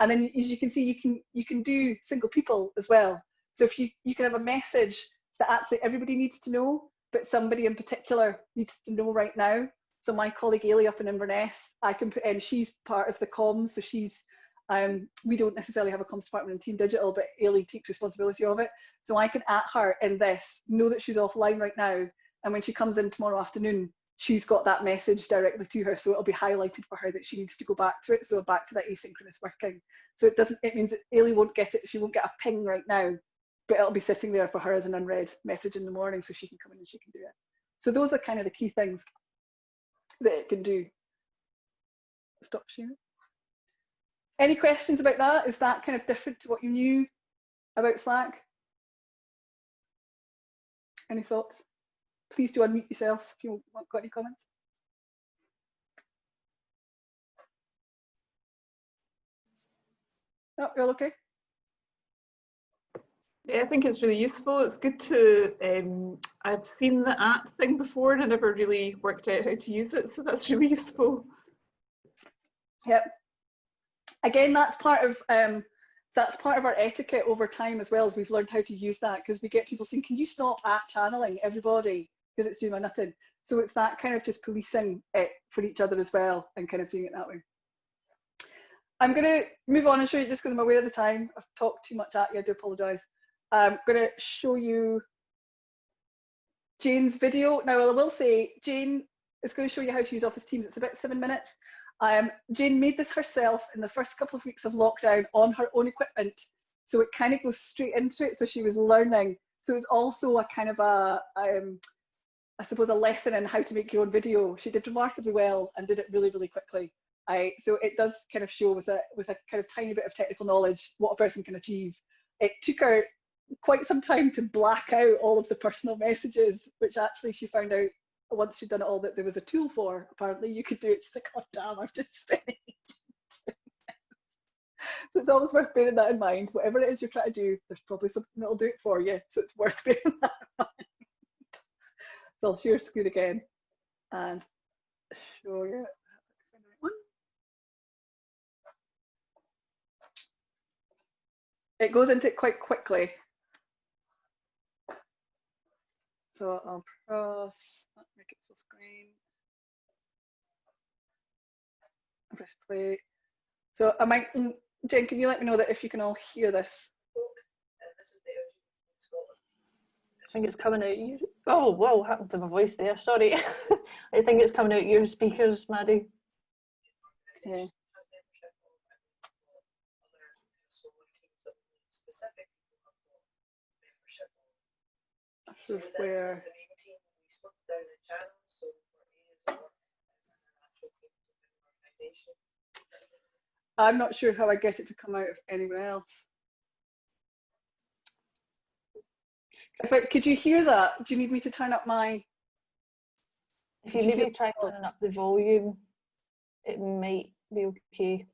And then as you can see, you can do single people as well. So if you can have a message that actually everybody needs to know, but somebody in particular needs to know right now. So my colleague Ailey up in Inverness, I can put in, she's part of the comms. So she's, we don't necessarily have a comms department in Team Digital, but Ailey takes responsibility of it. So I can at her in this, know that she's offline right now. And when she comes in tomorrow afternoon, she's got that message directly to her. So it'll be highlighted for her that she needs to go back to it. So back to that asynchronous working. So it means that Ailey won't get it. She won't get a ping right now, but it'll be sitting there for her as an unread message in the morning. So she can come in and she can do it. So those are kind of the key things that it can do. Stop sharing. Any questions about that? Is that kind of different to what you knew about Slack? Any thoughts? Please do unmute yourselves if you got any comments. No, you're all okay? Yeah, I think it's really useful. It's good to, I've seen the at thing before and I never really worked out how to use it. So that's really useful. Yep. Again, that's part of our etiquette over time as well, as we've learned how to use that, because we get people saying, can you stop at channeling everybody because it's doing my nothing. So it's that kind of just policing it for each other as well and kind of doing it that way. I'm going to move on and show you, just because I'm aware of the time. I've talked too much at you, I do apologise. I'm going to show you Jane's video. Now, I will say, Jane is going to show you how to use Office Teams. It's about 7 minutes. Jane made this herself in the first couple of weeks of lockdown on her own equipment. So it kind of goes straight into it. So she was learning. So it's also a kind of I suppose, a lesson in how to make your own video. She did remarkably well and did it really, really quickly. So it does kind of show with a kind of tiny bit of technical knowledge what a person can achieve. It took her quite some time to black out all of the personal messages, which actually she found out once she'd done it all that there was a tool for. Apparently you could do it. She's like, oh damn, I've just spent ages. So it's always worth bearing that in mind. Whatever it is you're trying to do, there's probably something that'll do it for you. So it's worth bearing that in mind. So I'll share screen again and show you. It goes into it quite quickly. So I'll press, make it full screen. I'll press play. So I might, Jen, can you let me know that if you can all hear this? I think it's coming out your, oh, whoa, what happened to my voice there? Sorry. I think it's coming out your speakers, Maddie. Okay. So where I'm not sure how I get it to come out of anywhere else. Could you hear that? Do you need me to turn up my? If you maybe try turning up the volume, it might be okay.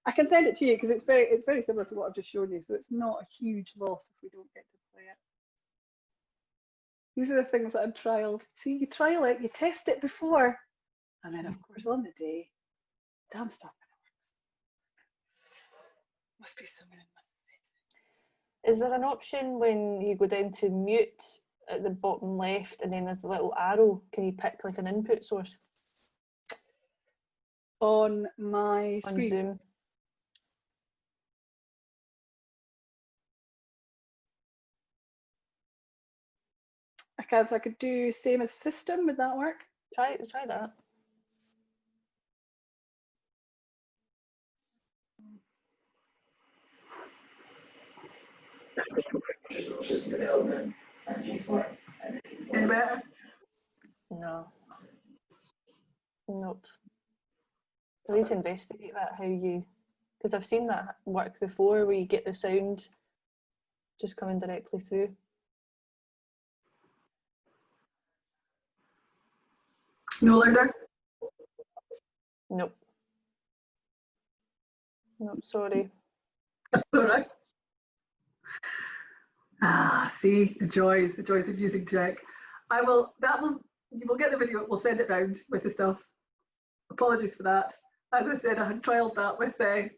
I can send it to you because it's very similar to what I've just shown you, so it's not a huge loss if we don't get to play it. These are the things that I've trialed. See, you trial it, you test it before, and then of course on the day, damn stuff works. Must be something in my setting. Is there an option when you go down to mute at the bottom left and then there's a little arrow? Can you pick like an input source? On my screen? On Zoom. Okay, so I could do same as system, would that work? Try that. Any better? No. Nope. I need to investigate that, how you, because I've seen that work before where you get the sound just coming directly through. No louder? Nope. Nope, sorry. That's all right. Ah, see, the joys of using Jack. You will get the video, we'll send it round with the stuff. Apologies for that. As I said, I had trialled that with a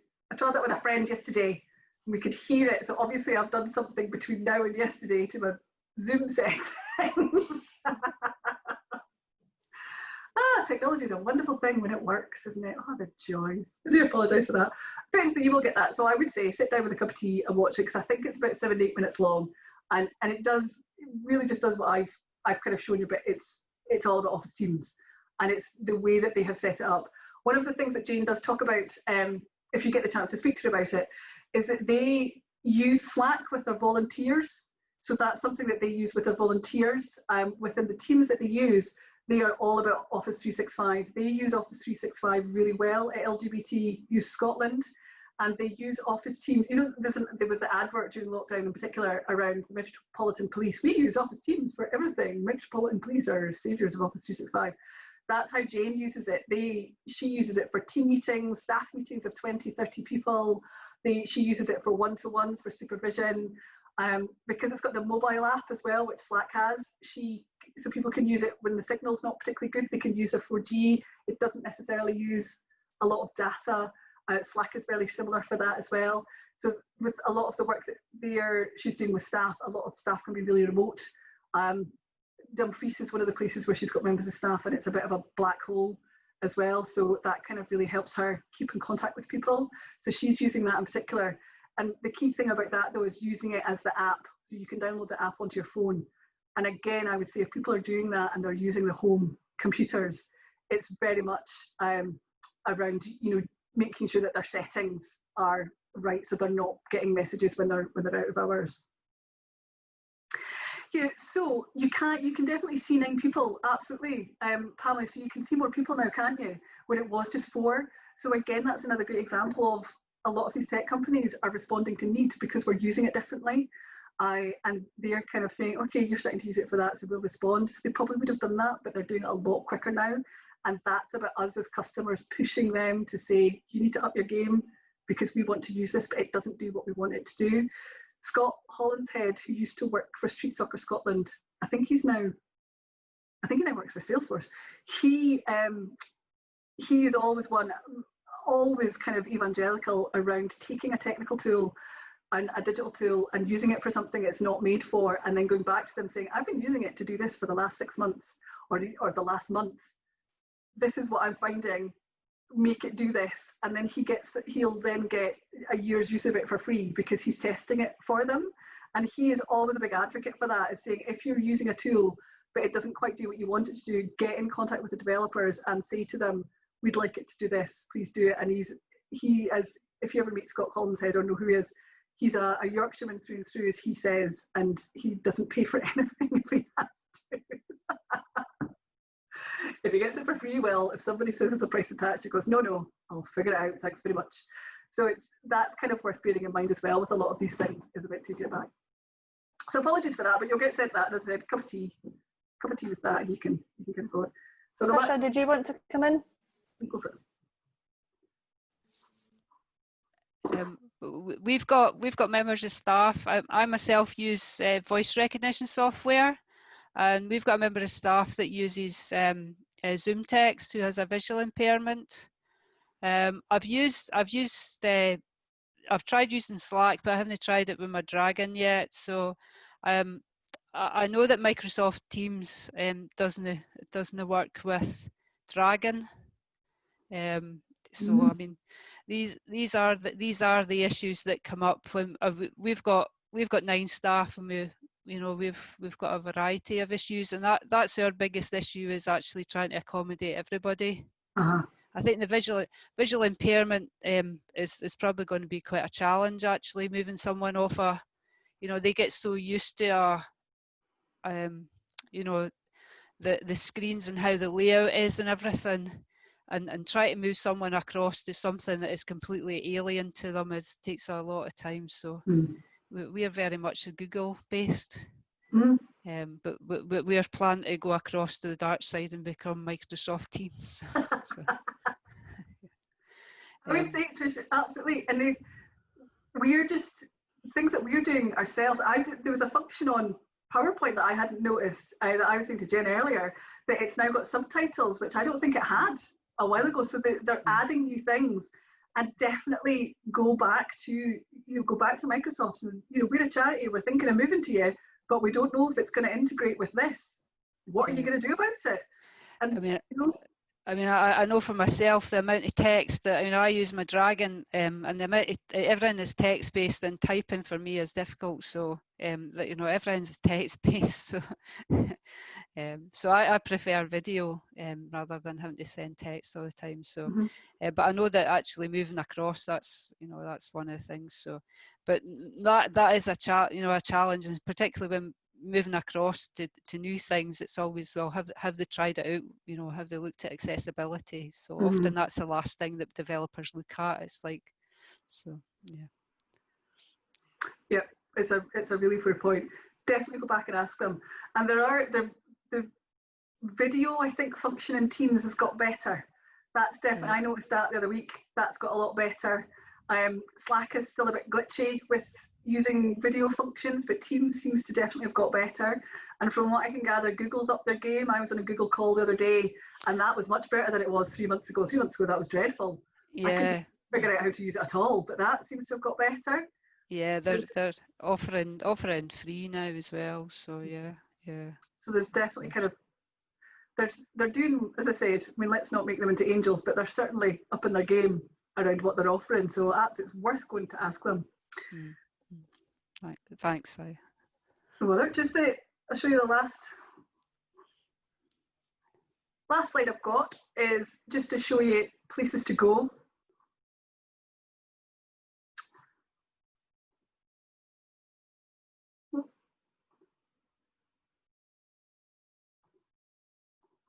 friend yesterday. And we could hear it, so obviously I've done something between now and yesterday to my Zoom settings. Technology is a wonderful thing when it works, isn't it? Oh, the joys. I do apologise for that. Eventually you will get that. So I would say sit down with a cup of tea and watch it, because I think it's about 7-8 minutes long. And it really just does what I've kind of shown you, but it's all about Office Teams. And it's the way that they have set it up. One of the things that Jane does talk about, if you get the chance to speak to her about it, is that they use Slack with their volunteers. So that's something that they use with their volunteers. Within the teams that they use, they are all about Office 365. They use Office 365 really well at LGBT Youth Scotland, and they use Office Teams. You know, there was the advert during lockdown in particular around the Metropolitan Police. We use Office Teams for everything. Metropolitan Police are saviours of Office 365. That's how Jane uses it. She uses it for team meetings, staff meetings of 20, 30 people. She uses it for one-to-ones, for supervision. Because it's got the mobile app as well, which Slack has, so people can use it when the signal's not particularly good. They can use a 4G. It doesn't necessarily use a lot of data. Slack is very similar for that as well. So with a lot of the work that she's doing with staff, a lot of staff can be really remote. Dumfries is one of the places where she's got members of staff, and it's a bit of a black hole as well. So that kind of really helps her keep in contact with people. So she's using that in particular. And the key thing about that though is using it as the app. So you can download the app onto your phone. And again, I would say if people are doing that and they're using the home computers, it's very much around, you know, making sure that their settings are right, so they're not getting messages when they're out of hours. Yeah, so you can definitely see 9 people, absolutely, Pamela. So you can see more people now, can't you? When it was just 4. So again, that's another great example of a lot of these tech companies are responding to need because we're using it differently. And they're kind of saying, okay, you're starting to use it for that, so we'll respond. So they probably would have done that, but they're doing it a lot quicker now. And that's about us as customers pushing them to say, you need to up your game because we want to use this, but it doesn't do what we want it to do. Scott Hollinshead, who used to work for Street Soccer Scotland, I think he now works for Salesforce. He is always kind of evangelical around taking a technical tool and a digital tool and using it for something it's not made for, and then going back to them saying, I've been using it to do this for the last 6 months or the last month. This is what I'm finding. Make it do this, and then he'll then get a year's use of it for free because he's testing it for them. And he is always a big advocate for that, is saying if you're using a tool but it doesn't quite do what you want it to do, get in contact with the developers and say to them, we'd like it to do this, please do it. And he is, if you ever meet Scott Hollinshead or know who he is, he's a Yorkshireman through and through, as he says, and he doesn't pay for anything if he has to. If he gets it for free, well, if somebody says there's a price attached, he goes, no, I'll figure it out, thanks very much. So that's kind of worth bearing in mind as well with a lot of these things, is about taking it back. So apologies for that, but you'll get sent that, and as I said, cup of tea with that, and you can kind of go. So Natasha, did you want to come in? Go for it. We've got members of staff. I myself use voice recognition software, and we've got a member of staff that uses Zoom Text, who has a visual impairment. I've tried using Slack, but I haven't tried it with my Dragon yet. So I know that Microsoft Teams doesn't work with Dragon. So I mean, these are the issues that come up when we've got 9 staff, and we've got a variety of issues, and that's our biggest issue, is actually trying to accommodate everybody. I think the visual impairment is probably going to be quite a challenge, actually, moving someone off they get so used to the screens and how the layout is and everything, and try to move someone across to something that is completely alien to them takes a lot of time. So we are very much Google based, but we are planning to go across to the dark side and become Microsoft Teams. So. I would say, Tricia, absolutely. And we're just things that we're doing ourselves. There was a function on PowerPoint that I hadn't noticed, that I was saying to Jen earlier, that it's now got subtitles, which I don't think it had a while ago. So they're adding new things, and definitely go back to Microsoft. And we're a charity, we're thinking of moving to you, but we don't know if it's going to integrate with this. What are you going to do about it? And I know for myself the amount of text that I use my Dragon, and the amount of, everything is text based, and typing for me is difficult. So everything's text based. So so I prefer video rather than having to send text all the time. So, but I know that actually moving across, that's one of the things. So, but that is a challenge, and particularly when moving across to new things, it's always, well, have they tried it out? Have they looked at accessibility? So often that's the last thing that developers look at. It's like, so yeah, it's a really fair point. Definitely go back and ask them. And the video, I think, function in Teams has got better. That's definitely, I noticed that the other week. That's got a lot better. Slack is still a bit glitchy with using video functions, but Teams seems to definitely have got better. And from what I can gather, Google's up their game. I was on a Google call the other day, and that was much better than it was 3 months ago. 3 months ago, that was dreadful. Yeah. I couldn't figure out how to use it at all, but that seems to have got better. Yeah, they're offering free now as well. So yeah. So there's definitely kind of, they're doing, as I said, let's not make them into angels, but they're certainly up in their game around what they're offering. So it's worth going to ask them. Thanks. Well, I'll show you the last slide I've got is just to show you places to go.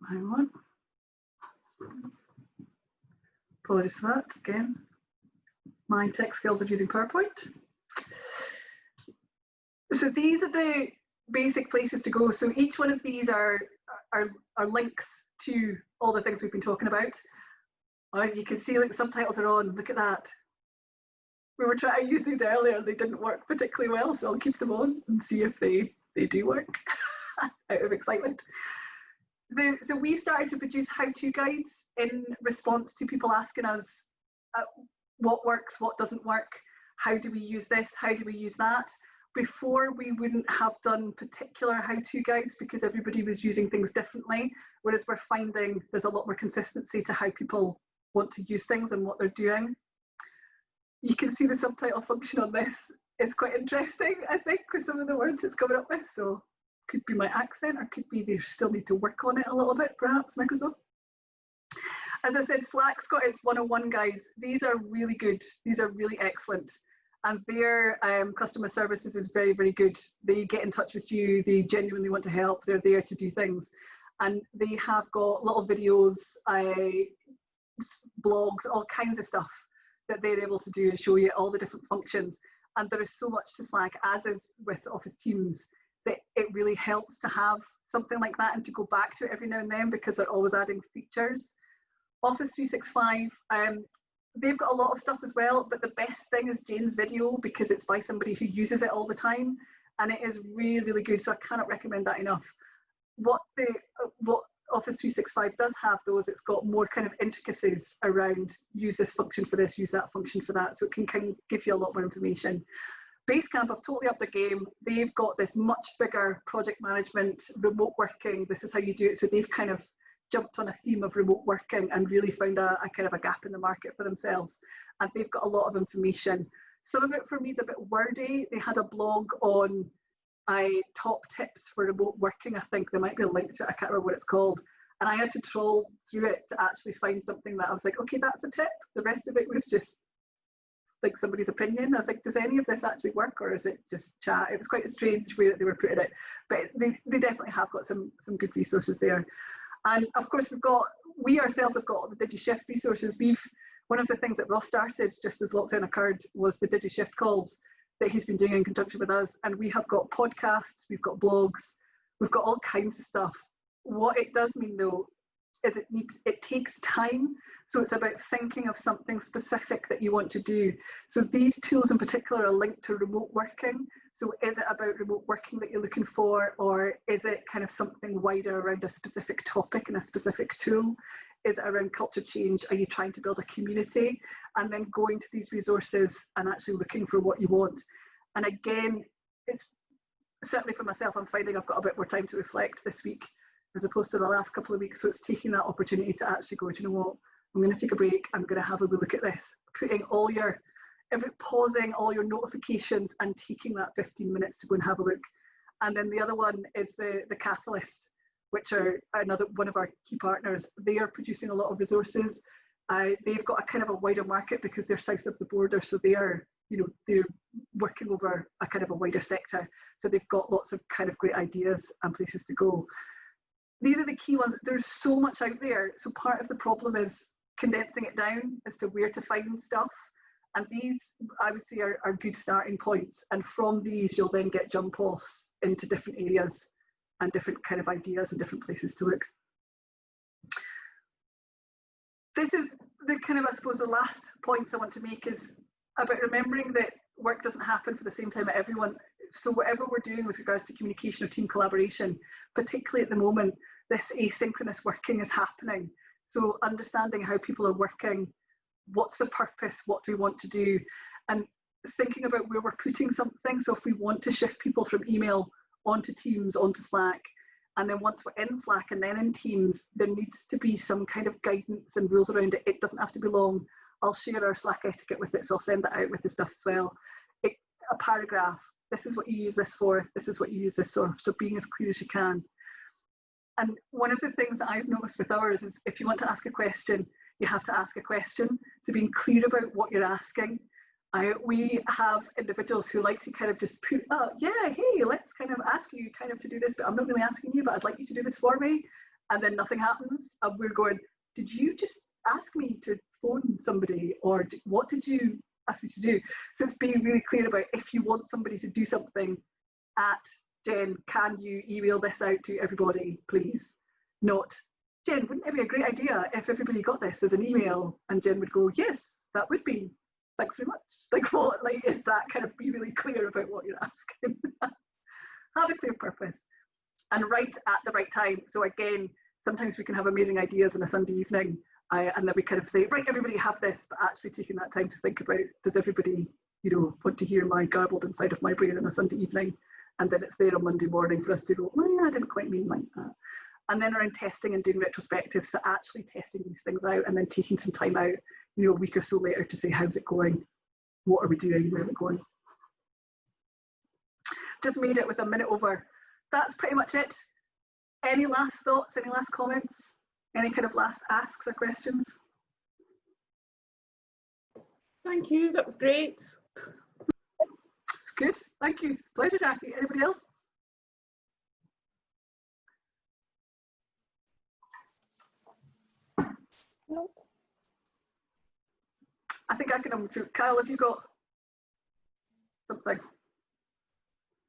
Hang on. Apologies for that again. My tech skills of using PowerPoint. So these are the basic places to go. So each one of these are links to all the things we've been talking about. You can see like the subtitles are on. Look at that. We were trying to use these earlier. They didn't work particularly well, so I'll keep them on and see if they do work out of excitement. So we've started to produce how-to guides in response to people asking us what works, what doesn't work, how do we use this, how do we use that. Before, we wouldn't have done particular how-to guides because everybody was using things differently, whereas we're finding there's a lot more consistency to how people want to use things and what they're doing. You can see the subtitle function on this is quite interesting, I think, with some of the words it's coming up with. So could be my accent, or could be they still need to work on it a little bit, perhaps, Microsoft. As I said, Slack's got its 101 guides. These are really good. These are really excellent. And their customer services is very, very good. They get in touch with you. They genuinely want to help. They're there to do things. And they have got little videos, blogs, all kinds of stuff that they're able to do and show you all the different functions. And there is so much to Slack, as is with Office Teams, that it really helps to have something like that and to go back to it every now and then because they're always adding features. Office 365, they've got a lot of stuff as well, but the best thing is Jane's video because it's by somebody who uses it all the time, and it is really, really good, so I cannot recommend that enough. What Office 365 does have, though, is it's got more kind of intricacies around use this function for this, use that function for that, so it can kind of give you a lot more information. Basecamp have totally upped their game. They've got this much bigger project management, remote working, this is how you do it, so they've kind of jumped on a theme of remote working and really found a kind of a gap in the market for themselves. And they've got a lot of information. Some of it for me is a bit wordy. They had a blog on top tips for remote working. I think there might be a link to it. I can't remember what it's called. And I had to troll through it to actually find something that I was like, okay, that's a tip. The rest of it was just like somebody's opinion. I was like, does any of this actually work, or is it just chat? It was quite a strange way that they were putting it, but they definitely have got some good resources there. And of course, we ourselves have got all the DigiShift resources. One of the things that Ross started just as lockdown occurred was the DigiShift calls that he's been doing in conjunction with us. And we have got podcasts, we've got blogs, we've got all kinds of stuff. What it does mean though, is it takes time. So it's about thinking of something specific that you want to do. So these tools in particular are linked to remote working. So is it about remote working that you're looking for, or is it kind of something wider around a specific topic and a specific tool? Is it around culture change? Are you trying to build a community? And then going to these resources and actually looking for what you want. And again, it's certainly for myself, I'm finding I've got a bit more time to reflect this week as opposed to the last couple of weeks. So it's taking that opportunity to actually go, do you know what? I'm going to take a break. I'm going to have a wee look at this, pausing all your notifications and taking that 15 minutes to go and have a look. And then the other one is the Catalyst, which are another one of our key partners. They are producing a lot of resources. They've got a kind of a wider market because they're south of the border, so they're working over a kind of a wider sector. So they've got lots of kind of great ideas and places to go. These are the key ones. There's so much out there. So part of the problem is condensing it down as to where to find stuff. And these, I would say, are good starting points. And from these, you'll then get jump offs into different areas and different kind of ideas and different places to look. This is the kind of, I suppose, the last points I want to make is about remembering that work doesn't happen for the same time at everyone. So whatever we're doing with regards to communication or team collaboration, particularly at the moment, this asynchronous working is happening. So understanding how people are working, what's the purpose, what do we want to do, and thinking about where we're putting something. So if we want to shift people from email onto Teams, onto Slack, and then once we're in Slack and then in Teams, there needs to be some kind of guidance and rules around it. It doesn't have to be long. I'll share our Slack etiquette with it, so I'll send that out with the stuff as well. A paragraph this is what you use this for, this is what you use this for. So being as clear as you can. And one of the things that I've noticed with ours is if you want to ask a question, you have to ask a question. So being clear about what you're asking. We have individuals who like to kind of just put, oh, yeah, hey, let's kind of ask you kind of to do this, but I'm not really asking you, but I'd like you to do this for me. And then nothing happens. And we're going, did you just ask me to phone somebody, or what did you ask me to do? So it's being really clear about if you want somebody to do something at Jen, can you email this out to everybody, please? Not, Jen, wouldn't it be a great idea if everybody got this as an email? And Jen would go, yes, that would be. Thanks very much. Like, what, like, is that kind of be really clear about what you're asking? Have a clear purpose and write at the right time. So again, sometimes we can have amazing ideas on a Sunday evening, and then we kind of say, right, everybody have this, but actually taking that time to think about, does everybody, you know, want to hear my garbled inside of my brain on a Sunday evening? And then it's there on Monday morning for us to go, well, yeah, I didn't quite mean like that. And then around testing and doing retrospectives, so actually testing these things out and then taking some time out, you know, a week or so later to say, how's it going? What are we doing? Where are we going? Just made it with a minute over. That's pretty much it. Any last thoughts? Any last comments? Any kind of last asks or questions? Thank you, that was great. It's good, thank you. It's a pleasure, Jackie. Anybody else? No. I think I can unmute. Kyle, have you got something?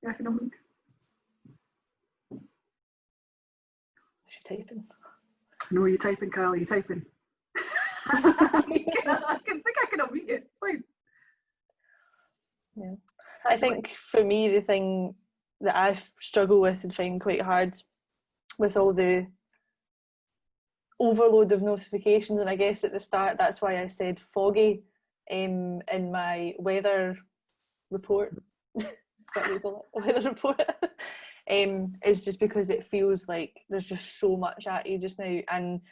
Yeah, I can unmute. She's typing. No, you're typing, Kyle, you're typing. I think I can unmute you, it's fine. Yeah. I think for me, the thing that I struggle with and find quite hard with all the overload of notifications, and I guess at the start that's why I said foggy in my weather report. Is that what you call it? A weather report. Is just because it feels like there's just so much at you just now. And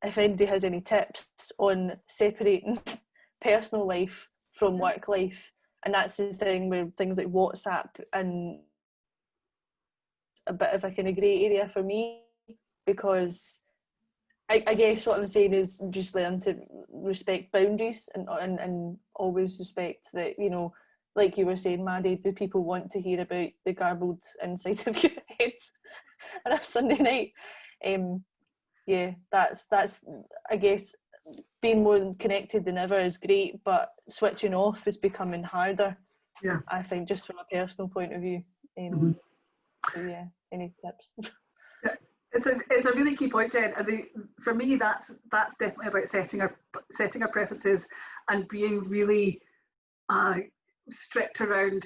if anybody has any tips on separating personal life from work life, and that's the thing with things like WhatsApp, and a bit of a kind of grey area for me, because I guess what I'm saying is just learn to respect boundaries and always respect that, you know, like you were saying, Maddie, do people want to hear about the garbled inside of your head on a Sunday night? Yeah, that's I guess being more connected than ever is great, but switching off is becoming harder. Yeah, I think, just from a personal point of view. So yeah, any tips? yeah. It's a really key point, Jen. For me, that's definitely about setting our preferences and being really strict around.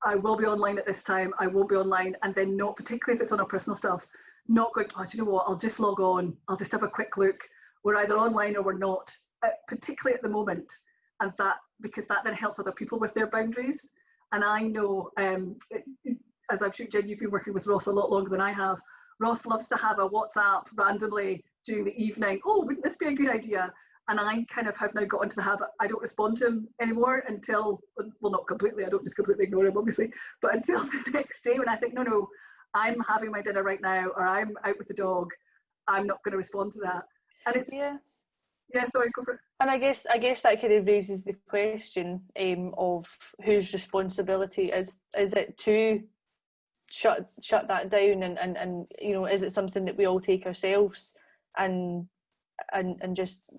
I will be online at this time. I won't be online, and then not, particularly if it's on our personal stuff, not going, oh, do you know what? I'll just log on. I'll just have a quick look. We're either online or we're not, particularly at the moment, and that, because that then helps other people with their boundaries. And I know, as I'm sure, Jen, you've been working with Ross a lot longer than I have. Ross loves to have a WhatsApp randomly during the evening. Oh, wouldn't this be a good idea? And I kind of have now got into the habit, I don't respond to him anymore until, well, not completely, I don't just completely ignore him, obviously, but until the next day when I think, no, I'm having my dinner right now, or I'm out with the dog, I'm not going to respond to that. And it's, yeah, sorry, go for it. And I guess that kind of raises the question of whose responsibility is it to shut that down, and you know, is it something that we all take ourselves and just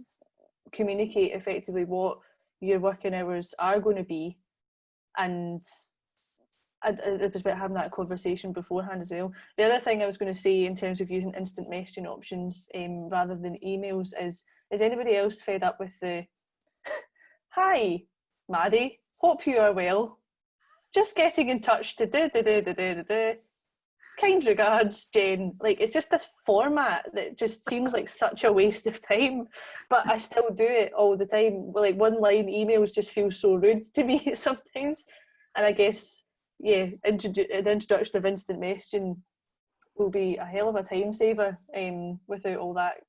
communicate effectively what your working hours are going to be. And it was about having that conversation beforehand as well. The other thing I was going to say in terms of using instant messaging options rather than emails is anybody else fed up with the "Hi Maddie, hope you are well, just getting in touch to do. Kind regards, Jen." Like, it's just this format that just seems like such a waste of time, but I still do it all the time. Like, one line emails just feel so rude to me sometimes. And I guess, yeah, the introduction of instant messaging will be a hell of a time saver without all that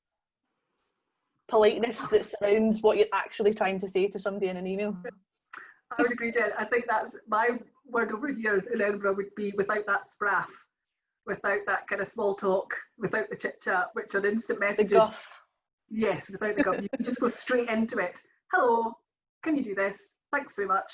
politeness that surrounds what you're actually trying to say to somebody in an email. I would agree, Jen. I think that's my word over here in Edinburgh would be without that spraff, without that kind of small talk, without the chit chat, which are instant messages. The guff. Yes, without the guff. You can just go straight into it. Hello, can you do this? Thanks very much.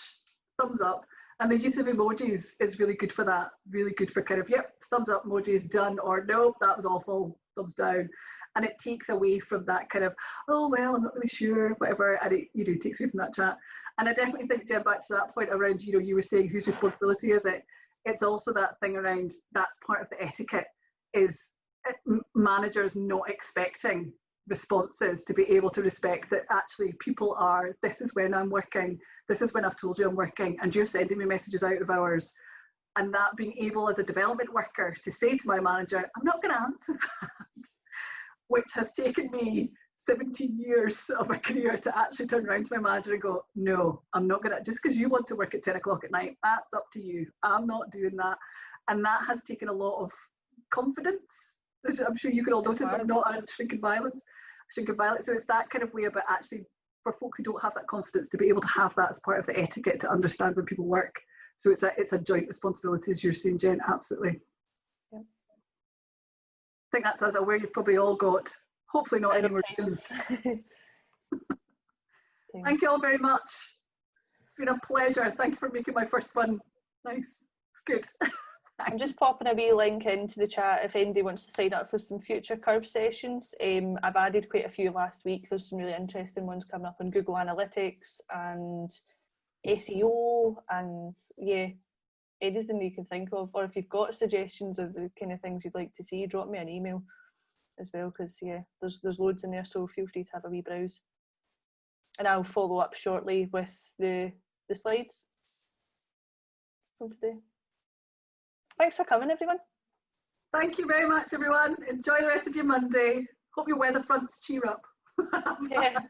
Thumbs up. And the use of emojis is really good for that. Really good for kind of, yep, thumbs up emojis, done, or nope, that was awful, thumbs down. And it takes away from that kind of, oh, well, I'm not really sure, whatever. And it, you know, takes away from that chat. And I definitely think, Jen, back to that point around, you know, you were saying whose responsibility is it? It's also that thing around, that's part of the etiquette, is managers not expecting responses to be able to respect that actually people are, this is when I'm working, this is when I've told you I'm working, and you're sending me messages out of hours. And that being able as a development worker to say to my manager, I'm not going to answer that, which has taken me 17 years of a career to actually turn around to my manager and go, no, I'm not going to, just because you want to work at 10 o'clock at night, that's up to you. I'm not doing that. And that has taken a lot of confidence. I'm sure you can all notice I'm not a shrinking violence. So it's that kind of way about actually, for folk who don't have that confidence, to be able to have that as part of the etiquette, to understand when people work. So it's a joint responsibility, as you're saying, Jen, absolutely. Yeah. I think that's as aware you've probably all got, hopefully not any more things. Thank you all very much. It's been a pleasure. Thank you for making my first one nice. It's good. I'm just popping a wee link into the chat if anybody wants to sign up for some future Curve sessions. I've added quite a few last week. There's some really interesting ones coming up on Google Analytics and SEO, and yeah, anything you can think of. Or if you've got suggestions of the kind of things you'd like to see, drop me an email as well, because yeah, there's loads in there, so feel free to have a wee browse. And I'll follow up shortly with the slides from today. Thanks for coming, everyone. Thank you very much, everyone. Enjoy the rest of your Monday. Hope your weather fronts cheer up. Yeah.